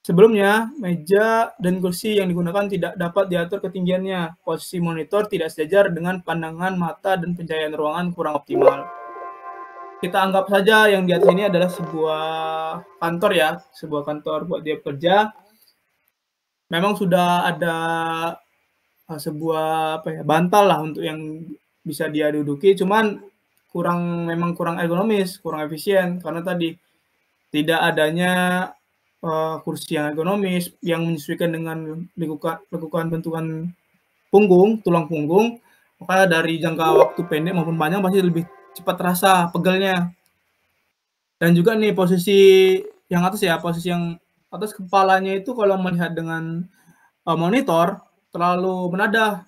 Sebelumnya, meja dan kursi yang digunakan tidak dapat diatur ketinggiannya. Posisi monitor tidak sejajar dengan pandangan mata dan pencahayaan ruangan kurang optimal. Kita anggap saja yang di atas ini adalah sebuah kantor ya, sebuah kantor buat dia bekerja. Memang sudah ada sebuah bantal lah untuk yang bisa dia duduki, cuman memang kurang ergonomis, kurang efisien karena tadi tidak adanya kursi yang ergonomis yang menyesuaikan dengan lekukan bentukan tulang punggung, maka dari jangka waktu pendek maupun panjang pasti lebih cepat terasa pegelnya. Dan juga nih posisi yang atas ya, posisi yang atas kepalanya itu kalau melihat dengan monitor terlalu menadah,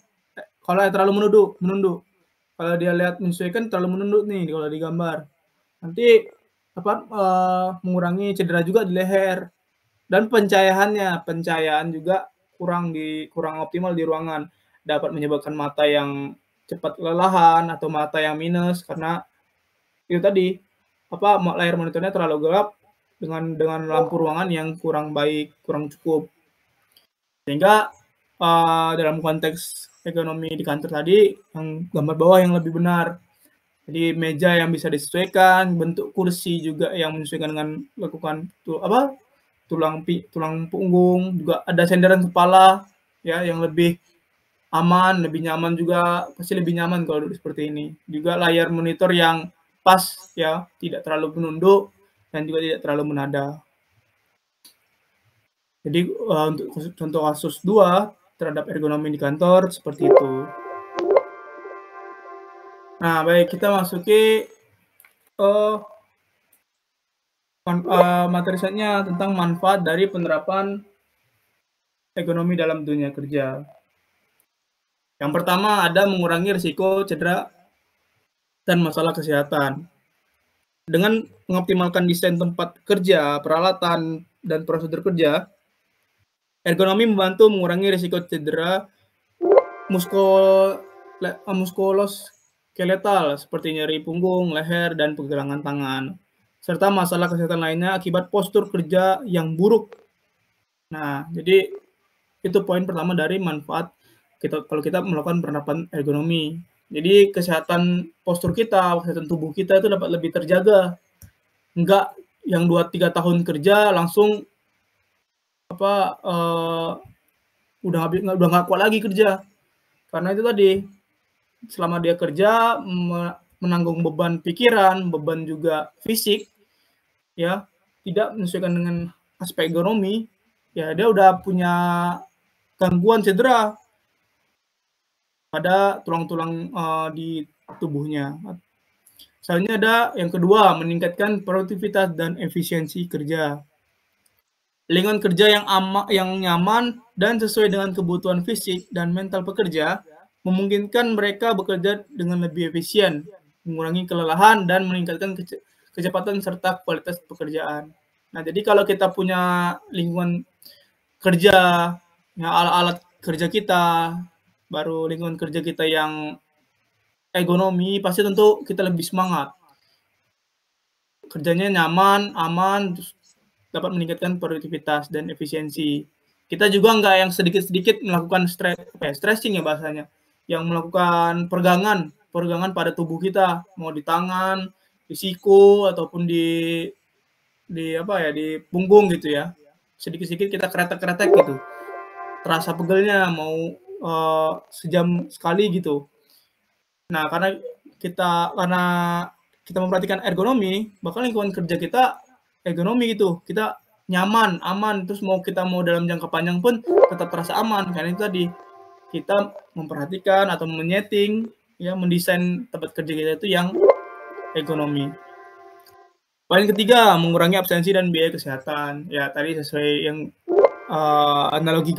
kalau terlalu menunduk. Kalau dia lihat menyesuaikan terlalu menunduk nih kalau di gambar. Nanti mengurangi cedera juga di leher. Dan pencahayaan juga kurang optimal di ruangan. Dapat menyebabkan mata yang cepat kelelahan atau mata yang minus karena itu tadi layar monitornya terlalu gelap dengan lampu ruangan yang kurang baik, kurang cukup. Sehingga dalam konteks ekonomi di kantor tadi yang gambar bawah yang lebih benar. Jadi meja yang bisa disesuaikan, bentuk kursi juga yang menyesuaikan dengan lekukan tulang punggung, juga ada senderan kepala ya yang lebih aman, lebih nyaman juga, pasti lebih nyaman kalau duduk seperti ini. Juga layar monitor yang pas ya, tidak terlalu menunduk dan juga tidak terlalu menada. Jadi untuk contoh kasus 2 terhadap ergonomi di kantor seperti itu. Nah, baik, kita masuki materi selanjutnya tentang manfaat dari penerapan ergonomi dalam dunia kerja. Yang pertama ada mengurangi risiko cedera dan masalah kesehatan. Dengan mengoptimalkan desain tempat kerja, peralatan, dan prosedur kerja, ergonomi membantu mengurangi risiko cedera muskuloskeletal seperti nyeri punggung, leher, dan pergelangan tangan, serta masalah kesehatan lainnya akibat postur kerja yang buruk. Nah, jadi itu poin pertama dari manfaat kalau kita melakukan penerapan ergonomi. Jadi kesehatan postur kita, kesehatan tubuh kita itu dapat lebih terjaga. Enggak yang 2-3 tahun kerja langsung udah nggak kuat lagi kerja. Karena itu tadi, selama dia kerja menanggung beban pikiran, beban juga fisik, ya tidak menyesuaikan dengan aspek ergonomi, ya dia udah punya gangguan cedera pada tulang-tulang di tubuhnya. Selanjutnya ada yang kedua, meningkatkan produktivitas dan efisiensi kerja. Lingkungan kerja yang nyaman dan sesuai dengan kebutuhan fisik dan mental pekerja memungkinkan mereka bekerja dengan lebih efisien, mengurangi kelelahan dan meningkatkan kecepatan serta kualitas pekerjaan. Nah, jadi kalau kita punya lingkungan kerja, ya, alat-alat kerja kita, baru lingkungan kerja kita yang ergonomi, pasti tentu kita lebih semangat. Kerjanya nyaman, aman, terus dapat meningkatkan produktivitas dan efisiensi. Kita juga nggak yang sedikit-sedikit melakukan stressing ya bahasanya, yang melakukan peregangan pada tubuh kita, mau di tangan, di siku, ataupun di punggung gitu ya. Sedikit-sedikit kita kretek-kretek gitu. Terasa pegelnya mau sejam sekali gitu. Nah, karena kita memperhatikan ergonomi, bakal lingkungan kerja kita ergonomi gitu. Kita nyaman, aman, terus kita mau dalam jangka panjang pun tetap terasa aman. Karena itu tadi kita memperhatikan atau menyeting, ya, mendesain tempat kerja kita itu yang ergonomi. Poin ketiga, mengurangi absensi dan biaya kesehatan. Ya, tadi sesuai yang analogi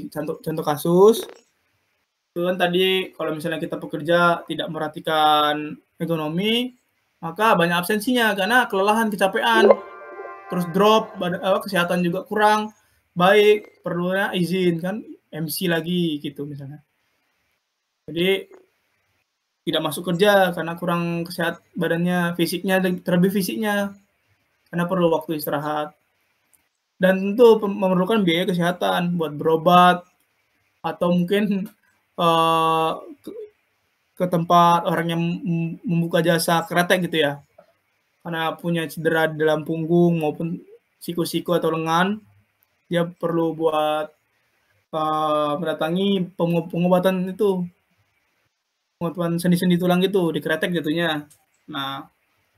contoh kasus. Itu kan tadi kalau misalnya kita bekerja tidak memperhatikan ergonomi, maka banyak absensinya karena kelelahan, kecapean, terus drop, kesehatan juga kurang baik, perlunya izin kan, MC lagi gitu misalnya. Jadi tidak masuk kerja karena kurang badannya, terlebih fisiknya, karena perlu waktu istirahat. Dan tentu memerlukan biaya kesehatan buat berobat atau mungkin ke tempat orang yang membuka jasa kretek gitu ya, karena punya cedera di dalam punggung maupun siku-siku atau lengan, dia perlu buat mendatangi pengobatan sendi-sendi tulang gitu, di kretek jatuhnya. Nah,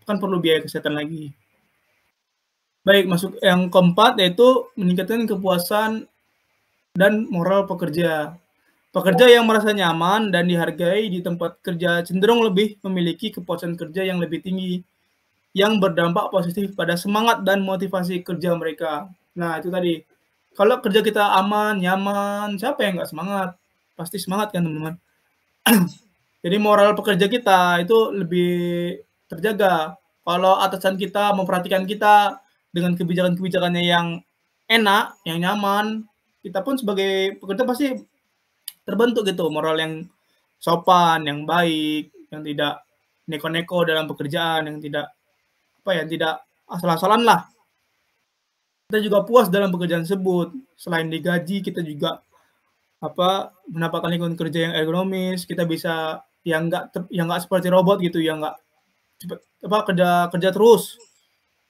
kan perlu biaya kesehatan lagi. Baik, masuk yang keempat, yaitu meningkatkan kepuasan dan moral pekerja. Pekerja yang merasa nyaman dan dihargai di tempat kerja cenderung lebih memiliki kepuasan kerja yang lebih tinggi, yang berdampak positif pada semangat dan motivasi kerja mereka. Nah, itu tadi. Kalau kerja kita aman, nyaman, siapa yang nggak semangat? Pasti semangat kan, teman-teman? Jadi moral pekerja kita itu lebih terjaga. Kalau atasan kita memperhatikan kita dengan kebijakan-kebijakannya yang enak, yang nyaman, kita pun sebagai pekerja pasti terbentuk gitu moral yang sopan, yang baik, yang tidak neko-neko dalam pekerjaan, yang tidak asal-asalan lah. Kita juga puas dalam pekerjaan tersebut. Selain digaji, kita juga mendapatkan lingkungan kerja yang ergonomis. Kita bisa yang nggak seperti robot gitu, yang nggak kerja terus.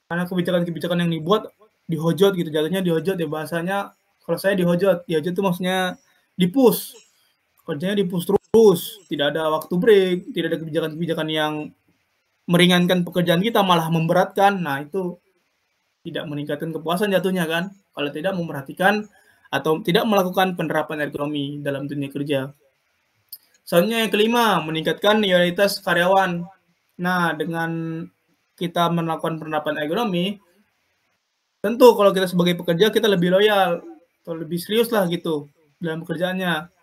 Karena kebijakan-kebijakan yang dibuat dihojot gitu, jatuhnya dihojot ya bahasanya. Kalau saya dihojot itu maksudnya di-push. Kerjanya di-push terus, tidak ada waktu break, tidak ada kebijakan-kebijakan yang meringankan pekerjaan kita malah memberatkan. Nah, itu tidak meningkatkan kepuasan jatuhnya kan, kalau tidak memperhatikan atau tidak melakukan penerapan ergonomi dalam dunia kerja. Selanjutnya yang kelima, meningkatkan loyalitas karyawan. Nah, dengan kita melakukan penerapan ergonomi, tentu kalau kita sebagai pekerja kita lebih loyal atau lebih serius lah gitu dalam pekerjaannya.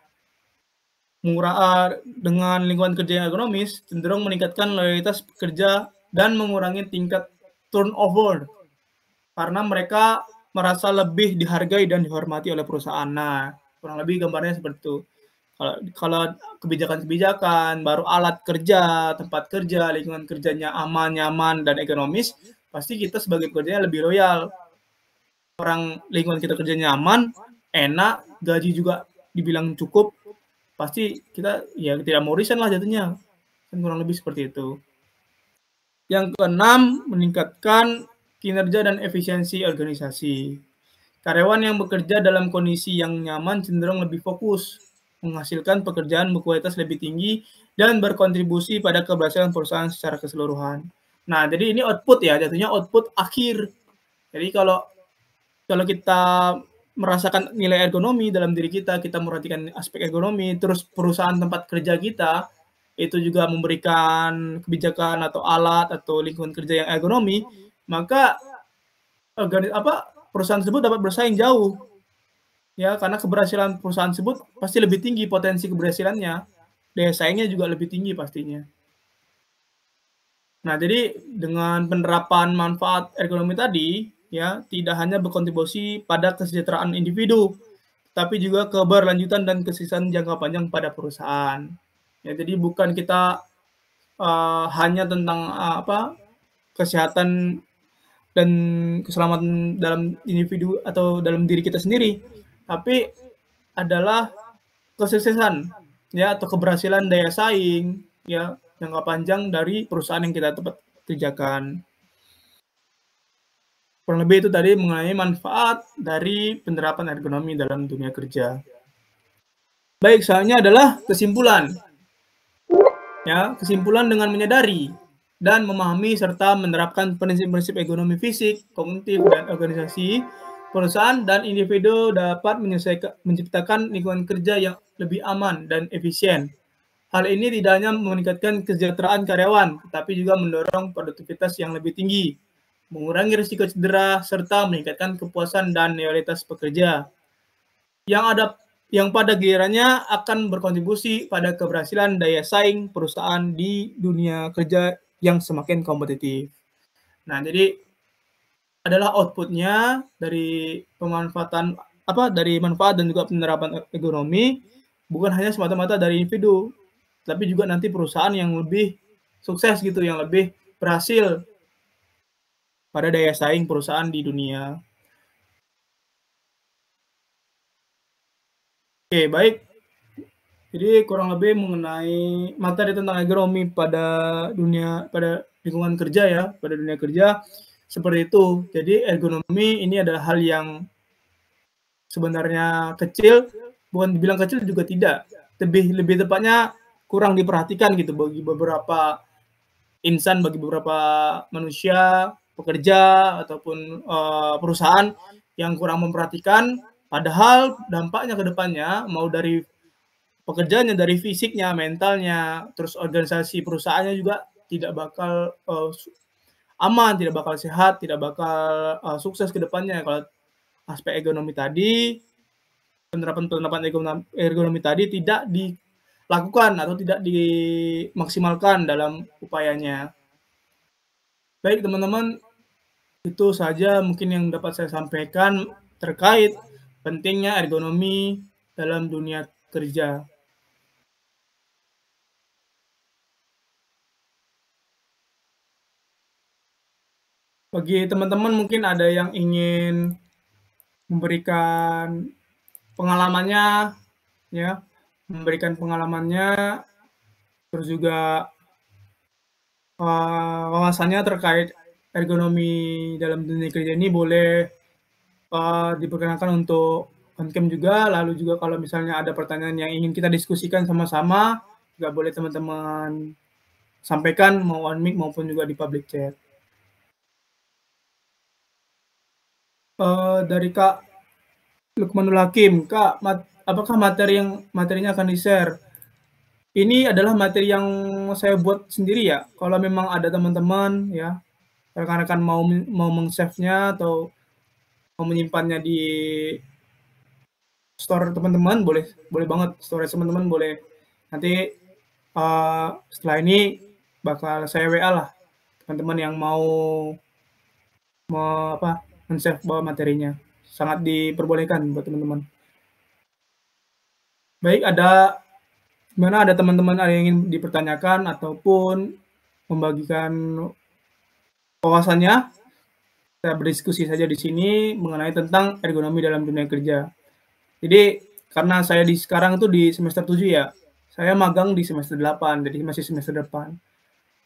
Dengan lingkungan kerja yang ergonomis, cenderung meningkatkan loyalitas pekerja dan mengurangi tingkat turnover karena mereka merasa lebih dihargai dan dihormati oleh perusahaan. Nah, kurang lebih gambarnya seperti itu. Kalau kebijakan-kebijakan, baru alat kerja, tempat kerja, lingkungan kerjanya aman, nyaman, dan ekonomis, pasti kita sebagai pekerjanya lebih loyal. Orang lingkungan kita kerjanya nyaman, enak, gaji juga dibilang cukup, pasti kita ya tidak mau resign lah jatuhnya. Kan kurang lebih seperti itu. Yang keenam, meningkatkan kinerja dan efisiensi organisasi. Karyawan yang bekerja dalam kondisi yang nyaman cenderung lebih fokus, menghasilkan pekerjaan berkualitas lebih tinggi, dan berkontribusi pada keberhasilan perusahaan secara keseluruhan. Nah, jadi ini output ya, jatuhnya output akhir. Jadi kalau kita merasakan nilai ergonomi dalam diri kita, kita memperhatikan aspek ergonomi, terus perusahaan tempat kerja kita itu juga memberikan kebijakan atau alat atau lingkungan kerja yang ergonomi, maka perusahaan tersebut dapat bersaing jauh. Ya, karena keberhasilan perusahaan tersebut pasti lebih tinggi potensi keberhasilannya. Daya saingnya juga lebih tinggi pastinya. Nah, jadi dengan penerapan manfaat ergonomi tadi, ya, tidak hanya berkontribusi pada kesejahteraan individu, tapi juga keberlanjutan dan kesuksesan jangka panjang pada perusahaan. Ya, jadi bukan kita hanya tentang kesehatan dan keselamatan dalam individu atau dalam diri kita sendiri, tapi adalah kesuksesan ya atau keberhasilan daya saing ya jangka panjang dari perusahaan yang kita tempat kerjakan. Kurang lebih itu tadi mengenai manfaat dari penerapan ergonomi dalam dunia kerja. Baik, selanjutnya adalah kesimpulan. Ya, kesimpulan dengan menyadari dan memahami serta menerapkan prinsip-prinsip ergonomi fisik, kognitif, dan organisasi, perusahaan dan individu dapat menciptakan lingkungan kerja yang lebih aman dan efisien. Hal ini tidak hanya meningkatkan kesejahteraan karyawan, tetapi juga mendorong produktivitas yang lebih tinggi, mengurangi risiko cedera, serta meningkatkan kepuasan dan loyalitas pekerja. Yang pada gilirannya akan berkontribusi pada keberhasilan daya saing perusahaan di dunia kerja yang semakin kompetitif. Nah, jadi adalah outputnya dari pemanfaatan dari manfaat dan juga penerapan ekonomi bukan hanya semata-mata dari individu, tapi juga nanti perusahaan yang lebih sukses gitu, yang lebih berhasil pada daya saing perusahaan di dunia. Oke, baik. Jadi kurang lebih mengenai materi tentang ergonomi pada lingkungan kerja ya, pada dunia kerja seperti itu. Jadi ergonomi ini adalah hal yang sebenarnya kecil, bukan dibilang kecil juga tidak. Lebih tepatnya kurang diperhatikan gitu bagi beberapa insan, bagi beberapa manusia, pekerja ataupun perusahaan yang kurang memperhatikan. Padahal dampaknya ke depannya mau dari pekerjaannya, dari fisiknya, mentalnya, terus organisasi perusahaannya juga tidak bakal aman, tidak bakal sehat, tidak bakal sukses ke depannya kalau aspek ergonomi tadi, penerapan ergonomi tadi tidak dilakukan atau tidak dimaksimalkan dalam upayanya. Baik teman-teman, itu saja mungkin yang dapat saya sampaikan terkait pentingnya ergonomi dalam dunia kerja. Bagi teman-teman mungkin ada yang ingin memberikan pengalamannya, ya, terus juga wawasannya terkait ergonomi dalam dunia kerja ini boleh diperkenalkan untuk on-cam juga. Lalu juga kalau misalnya ada pertanyaan yang ingin kita diskusikan sama-sama, juga boleh teman-teman sampaikan mau on mic maupun juga di public chat. Dari Kak Lukmanul Hakim, Kak, apakah materinya akan di-share? Ini adalah materi yang saya buat sendiri ya. Kalau memang ada teman-teman ya, rekan-rekan mau meng-save-nya atau mau menyimpannya di store teman-teman, boleh banget, storage teman-teman boleh. Nanti setelah ini bakal saya WA lah teman-teman yang mau men-save materinya. Sangat diperbolehkan buat teman-teman. Baik, ada teman-teman ada yang ingin dipertanyakan ataupun membagikan wawasannya, kita berdiskusi saja di sini mengenai tentang ergonomi dalam dunia kerja. Jadi karena saya sekarang itu di semester 7 ya, saya magang di semester 8, jadi masih semester depan.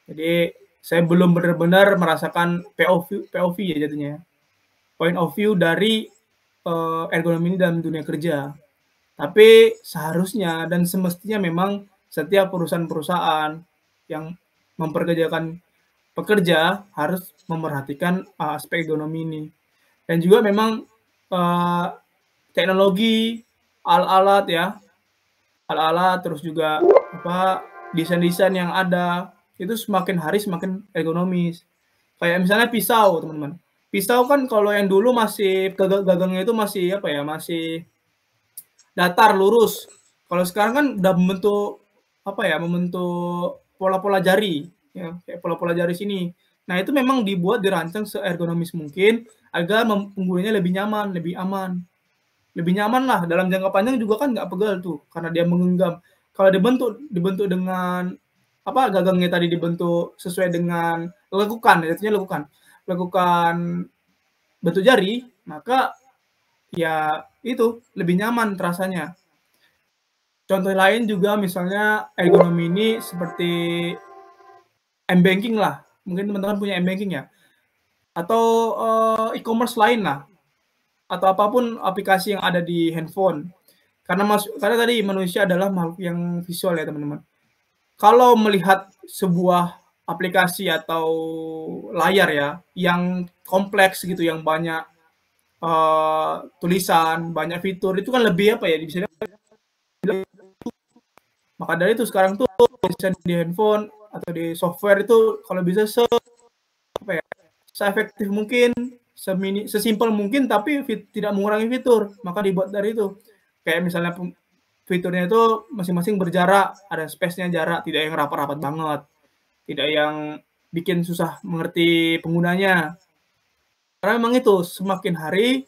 Jadi saya belum benar-benar merasakan POV ya jatuhnya, point of view dari ergonomi ini dalam dunia kerja. Tapi seharusnya dan semestinya memang setiap perusahaan-perusahaan yang memperkerjakan pekerja harus memperhatikan aspek ergonomi ini. Dan juga memang teknologi, alat-alat ya, alat-alat terus juga desain-desain yang ada itu semakin hari semakin ergonomis. Kayak misalnya pisau, teman-teman. Pisau kan kalau yang dulu masih gagangnya itu masih masih datar lurus. Kalau sekarang kan udah membentuk pola-pola jari ya, kayak pola-pola jari sini. Nah, itu memang dirancang seergonomis mungkin agar penggunanya lebih nyaman, lebih aman. Lebih nyaman lah, dalam jangka panjang juga kan nggak pegel tuh, karena dia menggenggam. Kalau dibentuk dengan gagangnya tadi dibentuk sesuai dengan lekukan bentuk jari, maka ya itu lebih nyaman rasanya. Contoh lain juga misalnya ergonomi ini seperti m-banking lah, mungkin teman-teman punya m-banking ya, atau e-commerce lain lah, atau apapun aplikasi yang ada di handphone. Karena tadi manusia adalah makhluk yang visual ya teman-teman. Kalau melihat sebuah aplikasi atau layar ya, yang kompleks gitu, yang banyak tulisan, banyak fitur, itu kan lebih bisa maka dari itu sekarang tuh desain di handphone atau di software itu kalau bisa seefektif mungkin, sesimpel mungkin, tapi tidak mengurangi fitur. Maka dibuat dari itu. Kayak misalnya fiturnya itu masing-masing berjarak, ada space-nya jarak, tidak yang rapat-rapat banget, tidak yang bikin susah mengerti penggunanya. Karena memang itu semakin hari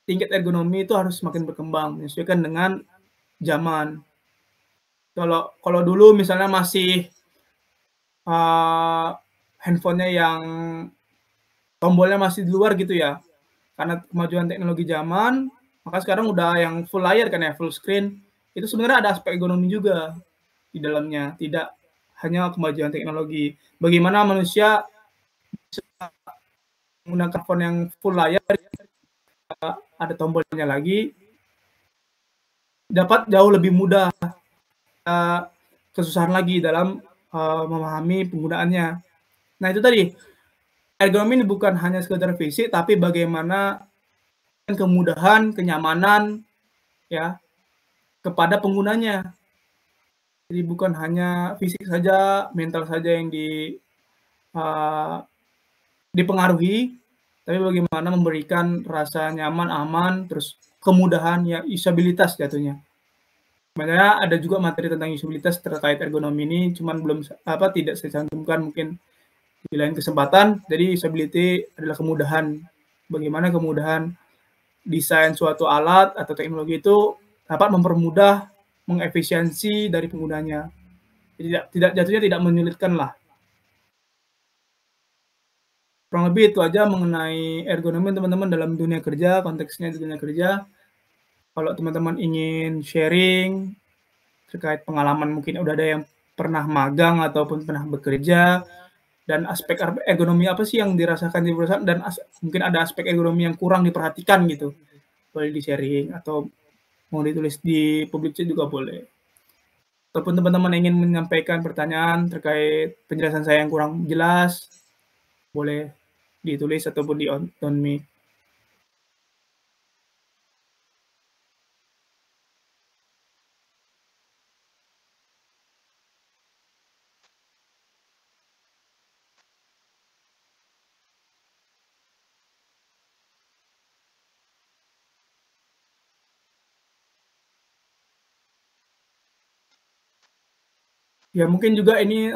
tingkat ergonomi itu harus semakin berkembang menyesuaikan dengan zaman. Kalau dulu misalnya masih handphonenya yang tombolnya masih di luar gitu ya, karena kemajuan teknologi zaman, maka sekarang udah yang full layar kan ya, full screen. Itu sebenarnya ada aspek ekonomi juga di dalamnya, tidak hanya kemajuan teknologi. Bagaimana manusia bisa menggunakan phone yang full layar, ada tombolnya lagi, dapat jauh lebih mudah, kesusahan lagi dalam memahami penggunaannya. Nah itu tadi, ergonomi ini bukan hanya sekedar fisik, tapi bagaimana kemudahan, kenyamanan ya kepada penggunanya. Jadi bukan hanya fisik saja, mental saja yang dipengaruhi, tapi bagaimana memberikan rasa nyaman, aman, terus kemudahan ya, usabilitas jatuhnya. Sebenarnya ada juga materi tentang usabilitas terkait ergonomi ini, cuman tidak saya cantumkan mungkin di lain kesempatan. Jadi usability adalah kemudahan. Bagaimana kemudahan desain suatu alat atau teknologi itu dapat mempermudah, mengefisiensi dari penggunanya. Jatuhnya tidak menyulitkan lah. Kurang lebih itu aja mengenai ergonomi teman-teman dalam dunia kerja, konteksnya di dunia kerja. Kalau teman-teman ingin sharing terkait pengalaman, mungkin udah ada yang pernah magang ataupun pernah bekerja, dan aspek ergonomi apa sih yang dirasakan di perusahaan, dan mungkin ada aspek ergonomi yang kurang diperhatikan gitu, boleh di-sharing atau mau ditulis di public chat juga boleh. ataupun teman-teman ingin menyampaikan pertanyaan terkait penjelasan saya yang kurang jelas, boleh ditulis ataupun di on mic. Ya mungkin juga ini,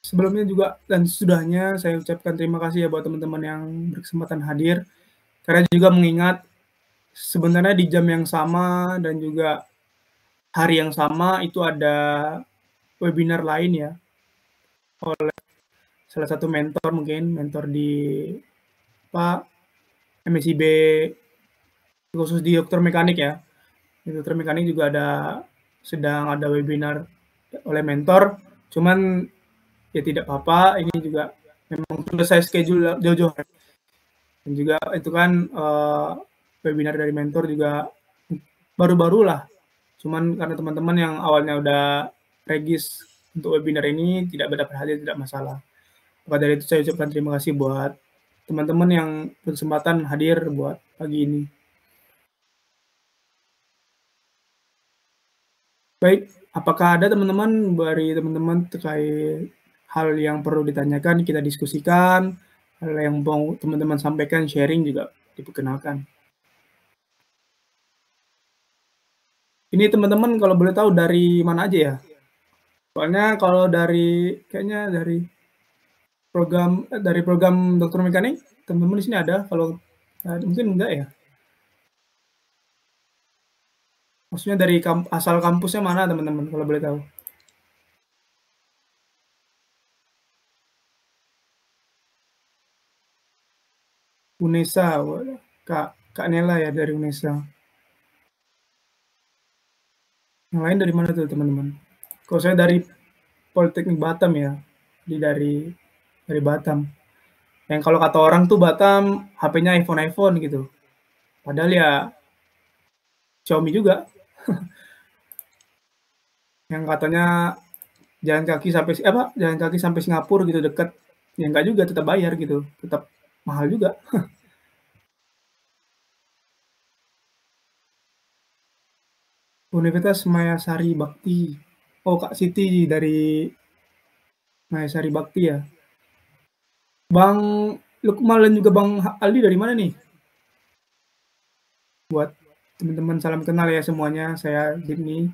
sebelumnya juga dan sesudahnya saya ucapkan terima kasih ya buat teman-teman yang berkesempatan hadir, karena juga mengingat sebenarnya di jam yang sama dan juga hari yang sama itu ada webinar lain ya, oleh salah satu mentor mungkin, mentor di apa, MSIB khusus di dokter mekanik ya. Di dokter mekanik juga sedang ada webinar oleh mentor, cuman ya tidak apa-apa, ini juga memang sudah saya schedule jauh-jauh hari. Dan juga itu kan, webinar dari mentor juga baru-baru lah, cuman karena teman-teman yang awalnya udah regis untuk webinar ini tidak mendapat hadir tidak masalah. Maka dari itu saya ucapkan terima kasih buat teman-teman yang berkesempatan hadir buat pagi ini. Baik, apakah ada teman-teman dari teman-teman terkait hal yang perlu ditanyakan, kita diskusikan, hal yang mau teman-teman sampaikan, sharing juga diperkenalkan. Ini teman-teman kalau boleh tahu dari mana aja ya? Soalnya kalau kayaknya dari program dokter mekanik, teman-teman di sini ada, kalau mungkin enggak ya? Maksudnya dari asal kampusnya mana teman-teman kalau boleh tahu? UNESA, Kak Nela ya dari UNESA. Yang lain dari mana tuh teman-teman? Kalau saya dari Politeknik Batam ya, dari Batam. Yang kalau kata orang tuh Batam HP-nya iPhone gitu. Padahal ya Xiaomi juga. Yang katanya jalan kaki sampai Singapura gitu dekat. Ya enggak juga, tetap bayar gitu, tetap mahal juga. Universitas Mayasari Bakti. Oh, Kak Siti dari Mayasari Bakti ya. Bang Lukmal dan juga Bang Aldi dari mana nih? Buat teman-teman salam kenal ya semuanya, saya Jimny.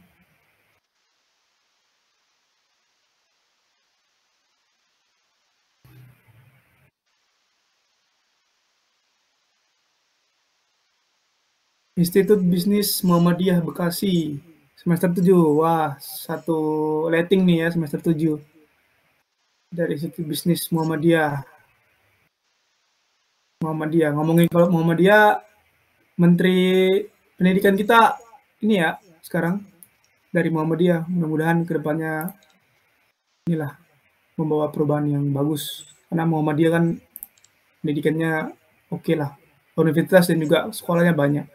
Institut Bisnis Muhammadiyah Bekasi, semester 7. Wah, satu letting nih ya semester 7. Dari Institut Bisnis Muhammadiyah. Ngomongin kalau Muhammadiyah, Menteri Pendidikan kita ini ya sekarang dari Muhammadiyah. Mudah-mudahan kedepannya inilah membawa perubahan yang bagus. Karena Muhammadiyah kan pendidikannya oke lah. Universitas dan juga sekolahnya banyak.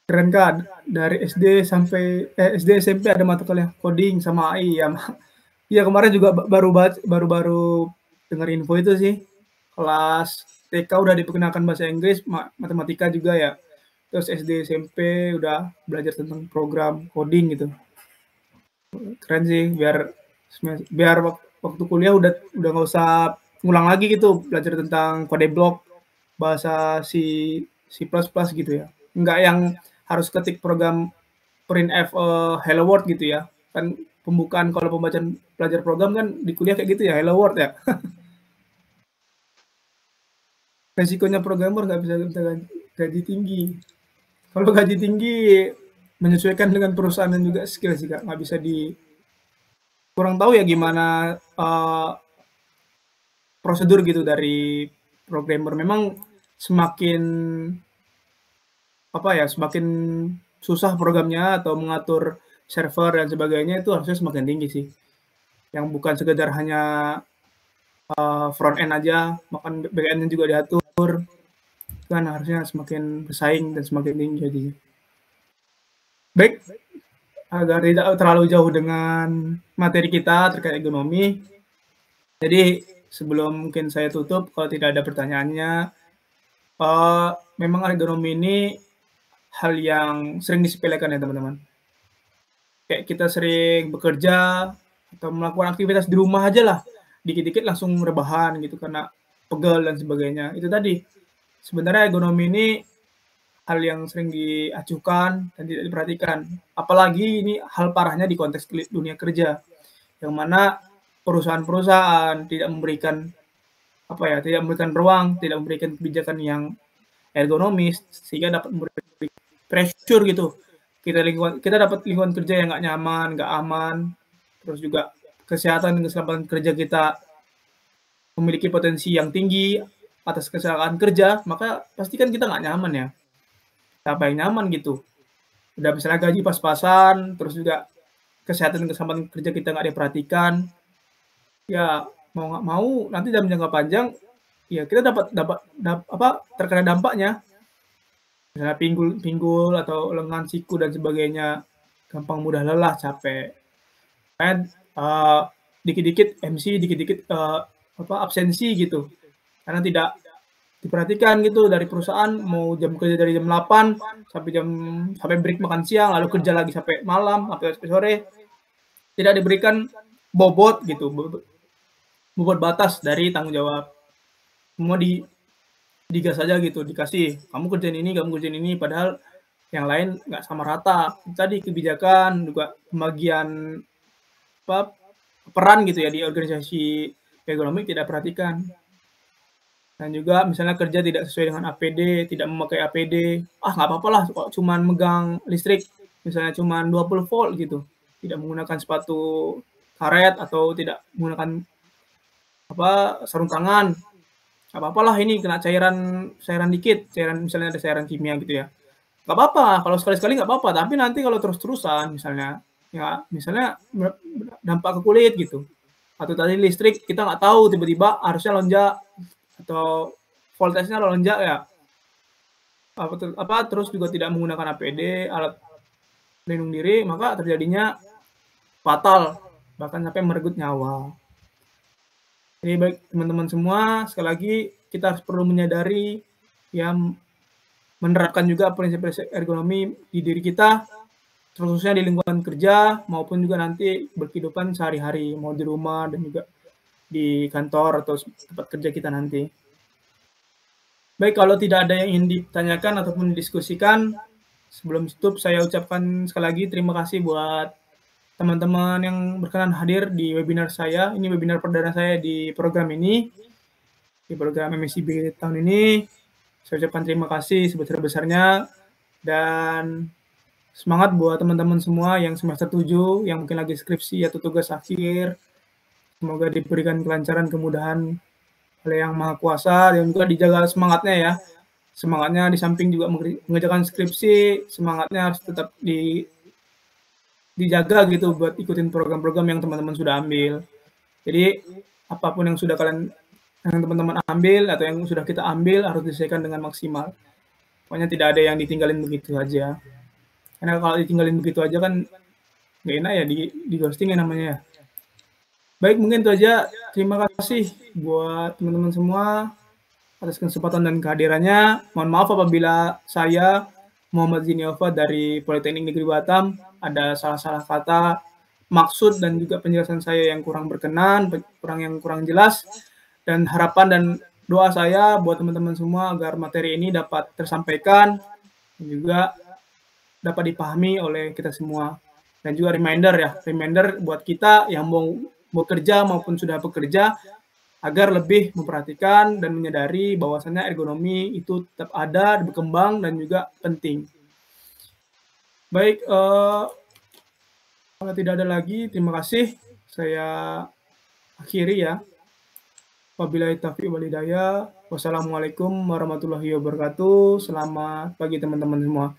Keren kan? Dari SD SMP ada mata kuliah coding sama AI ya. Iya kemarin juga baru-baru dengar info itu sih. Kelas TK udah diperkenalkan bahasa Inggris, matematika juga ya. Terus SD SMP udah belajar tentang program coding gitu. Keren sih biar waktu kuliah udah nggak usah ngulang lagi gitu belajar tentang kode blok bahasa C++ gitu ya. Nggak yang harus ketik program printf hello world gitu ya. Kan pembukaan kalau pembacaan belajar program kan di kuliah kayak gitu ya, hello world ya. Resikonya programmer nggak bisa gaji tinggi. Kalau gaji tinggi menyesuaikan dengan perusahaan dan juga skill sih kak, nggak bisa kurang tahu ya gimana prosedur gitu dari programmer. Memang semakin semakin susah programnya atau mengatur server dan sebagainya itu harusnya semakin tinggi sih. Yang bukan sekedar hanya front end aja, bahkan back end-nya juga diatur, kan harusnya semakin bersaing dan semakin tinggi jadinya. Baik, agar tidak terlalu jauh dengan materi kita terkait ergonomi. Jadi sebelum mungkin saya tutup, kalau tidak ada pertanyaannya, memang ergonomi ini hal yang sering disepelekan ya teman-teman. Kayak kita sering bekerja atau melakukan aktivitas di rumah aja lah, dikit-dikit langsung rebahan gitu karena pegel dan sebagainya. Itu tadi, sebenarnya ergonomi ini hal yang sering diacuhkan dan tidak diperhatikan. Apalagi ini hal parahnya di konteks dunia kerja, yang mana perusahaan-perusahaan tidak memberikan tidak memberikan ruang, tidak memberikan kebijakan yang ergonomis sehingga dapat memberi pressure gitu. Kita dapat lingkungan kerja yang nggak nyaman, nggak aman, terus juga kesehatan dan keselamatan kerja kita memiliki potensi yang tinggi atas kecelakaan kerja, maka pasti kan kita nggak nyaman ya. Siapa yang nyaman gitu? Udah misalnya gaji pas-pasan, terus juga kesehatan dan keselamatan kerja kita nggak diperhatikan, ya mau nggak mau nanti dalam jangka panjang ya kita terkena dampaknya. Misalnya pinggul atau lengan, siku dan sebagainya, gampang mudah lelah, capek. Kan dikit-dikit MC, dikit-dikit absensi gitu. Karena tidak diperhatikan gitu dari perusahaan, mau jam kerja dari jam 8 sampai break makan siang, lalu kerja lagi sampai malam, sampai sore. Tidak diberikan bobot gitu, bobot batas dari tanggung jawab. Semua digas saja gitu, dikasih kamu kerjain ini, padahal yang lain nggak sama rata. Tadi kebijakan juga pembagian peran gitu ya di organisasi ergonomi tidak perhatikan. Dan juga misalnya kerja tidak sesuai dengan APD, tidak memakai APD, nggak apa-apa lah kok cuman megang listrik, misalnya cuman 20 volt gitu, tidak menggunakan sepatu karet atau tidak menggunakan sarung tangan, nggak apa-apa lah ini kena cairan dikit, misalnya ada cairan kimia gitu ya. Nggak apa-apa, kalau sekali-sekali nggak apa-apa, tapi nanti kalau terus-terusan misalnya dampak ke kulit gitu. Atau tadi listrik kita nggak tahu tiba-tiba harusnya lonjak atau voltasenya lonjak ya. Terus juga tidak menggunakan APD, alat pelindung diri, maka terjadinya fatal, bahkan sampai merenggut nyawa. Jadi baik teman-teman semua, sekali lagi kita harus perlu menyadari yang menerapkan juga prinsip-prinsip ergonomi di diri kita, khususnya di lingkungan kerja maupun juga nanti berkehidupan sehari-hari, mau di rumah dan juga di kantor atau tempat kerja kita nanti. Baik, kalau tidak ada yang ingin ditanyakan ataupun didiskusikan, sebelum tutup saya ucapkan sekali lagi terima kasih buat teman-teman yang berkenan hadir di webinar saya. Ini webinar perdana saya di program ini, di program MSIB tahun ini. Saya ucapkan terima kasih sebesar-besarnya dan semangat buat teman-teman semua yang semester 7, yang mungkin lagi skripsi atau tugas akhir. Semoga diberikan kelancaran, kemudahan oleh Yang Maha Kuasa dan juga dijaga semangatnya ya. Semangatnya di samping juga mengerjakan skripsi, semangatnya harus tetap dijaga gitu buat ikutin program-program yang teman-teman sudah ambil. Jadi apapun yang teman-teman ambil atau yang sudah kita ambil harus diselesaikan dengan maksimal. Pokoknya tidak ada yang ditinggalin begitu aja. Karena kalau ditinggalin begitu aja kan nggak enak ya, di ghosting ya namanya ya. Baik, mungkin itu aja. Terima kasih buat teman-teman semua atas kesempatan dan kehadirannya. Mohon maaf apabila saya, Muhammad Ziniova dari Politeknik Negeri Batam, ada salah-salah kata, maksud dan juga penjelasan saya yang kurang berkenan, kurang jelas, dan harapan dan doa saya buat teman-teman semua agar materi ini dapat tersampaikan dan juga dapat dipahami oleh kita semua. Dan juga reminder buat kita yang mau bekerja maupun sudah bekerja agar lebih memperhatikan dan menyadari bahwasannya ergonomi itu tetap ada, berkembang dan juga penting. Baik, kalau tidak ada lagi, terima kasih. Saya akhiri ya. Wabillahi taufiq wal hidayah. Wassalamualaikum warahmatullahi wabarakatuh. Selamat pagi teman-teman semua.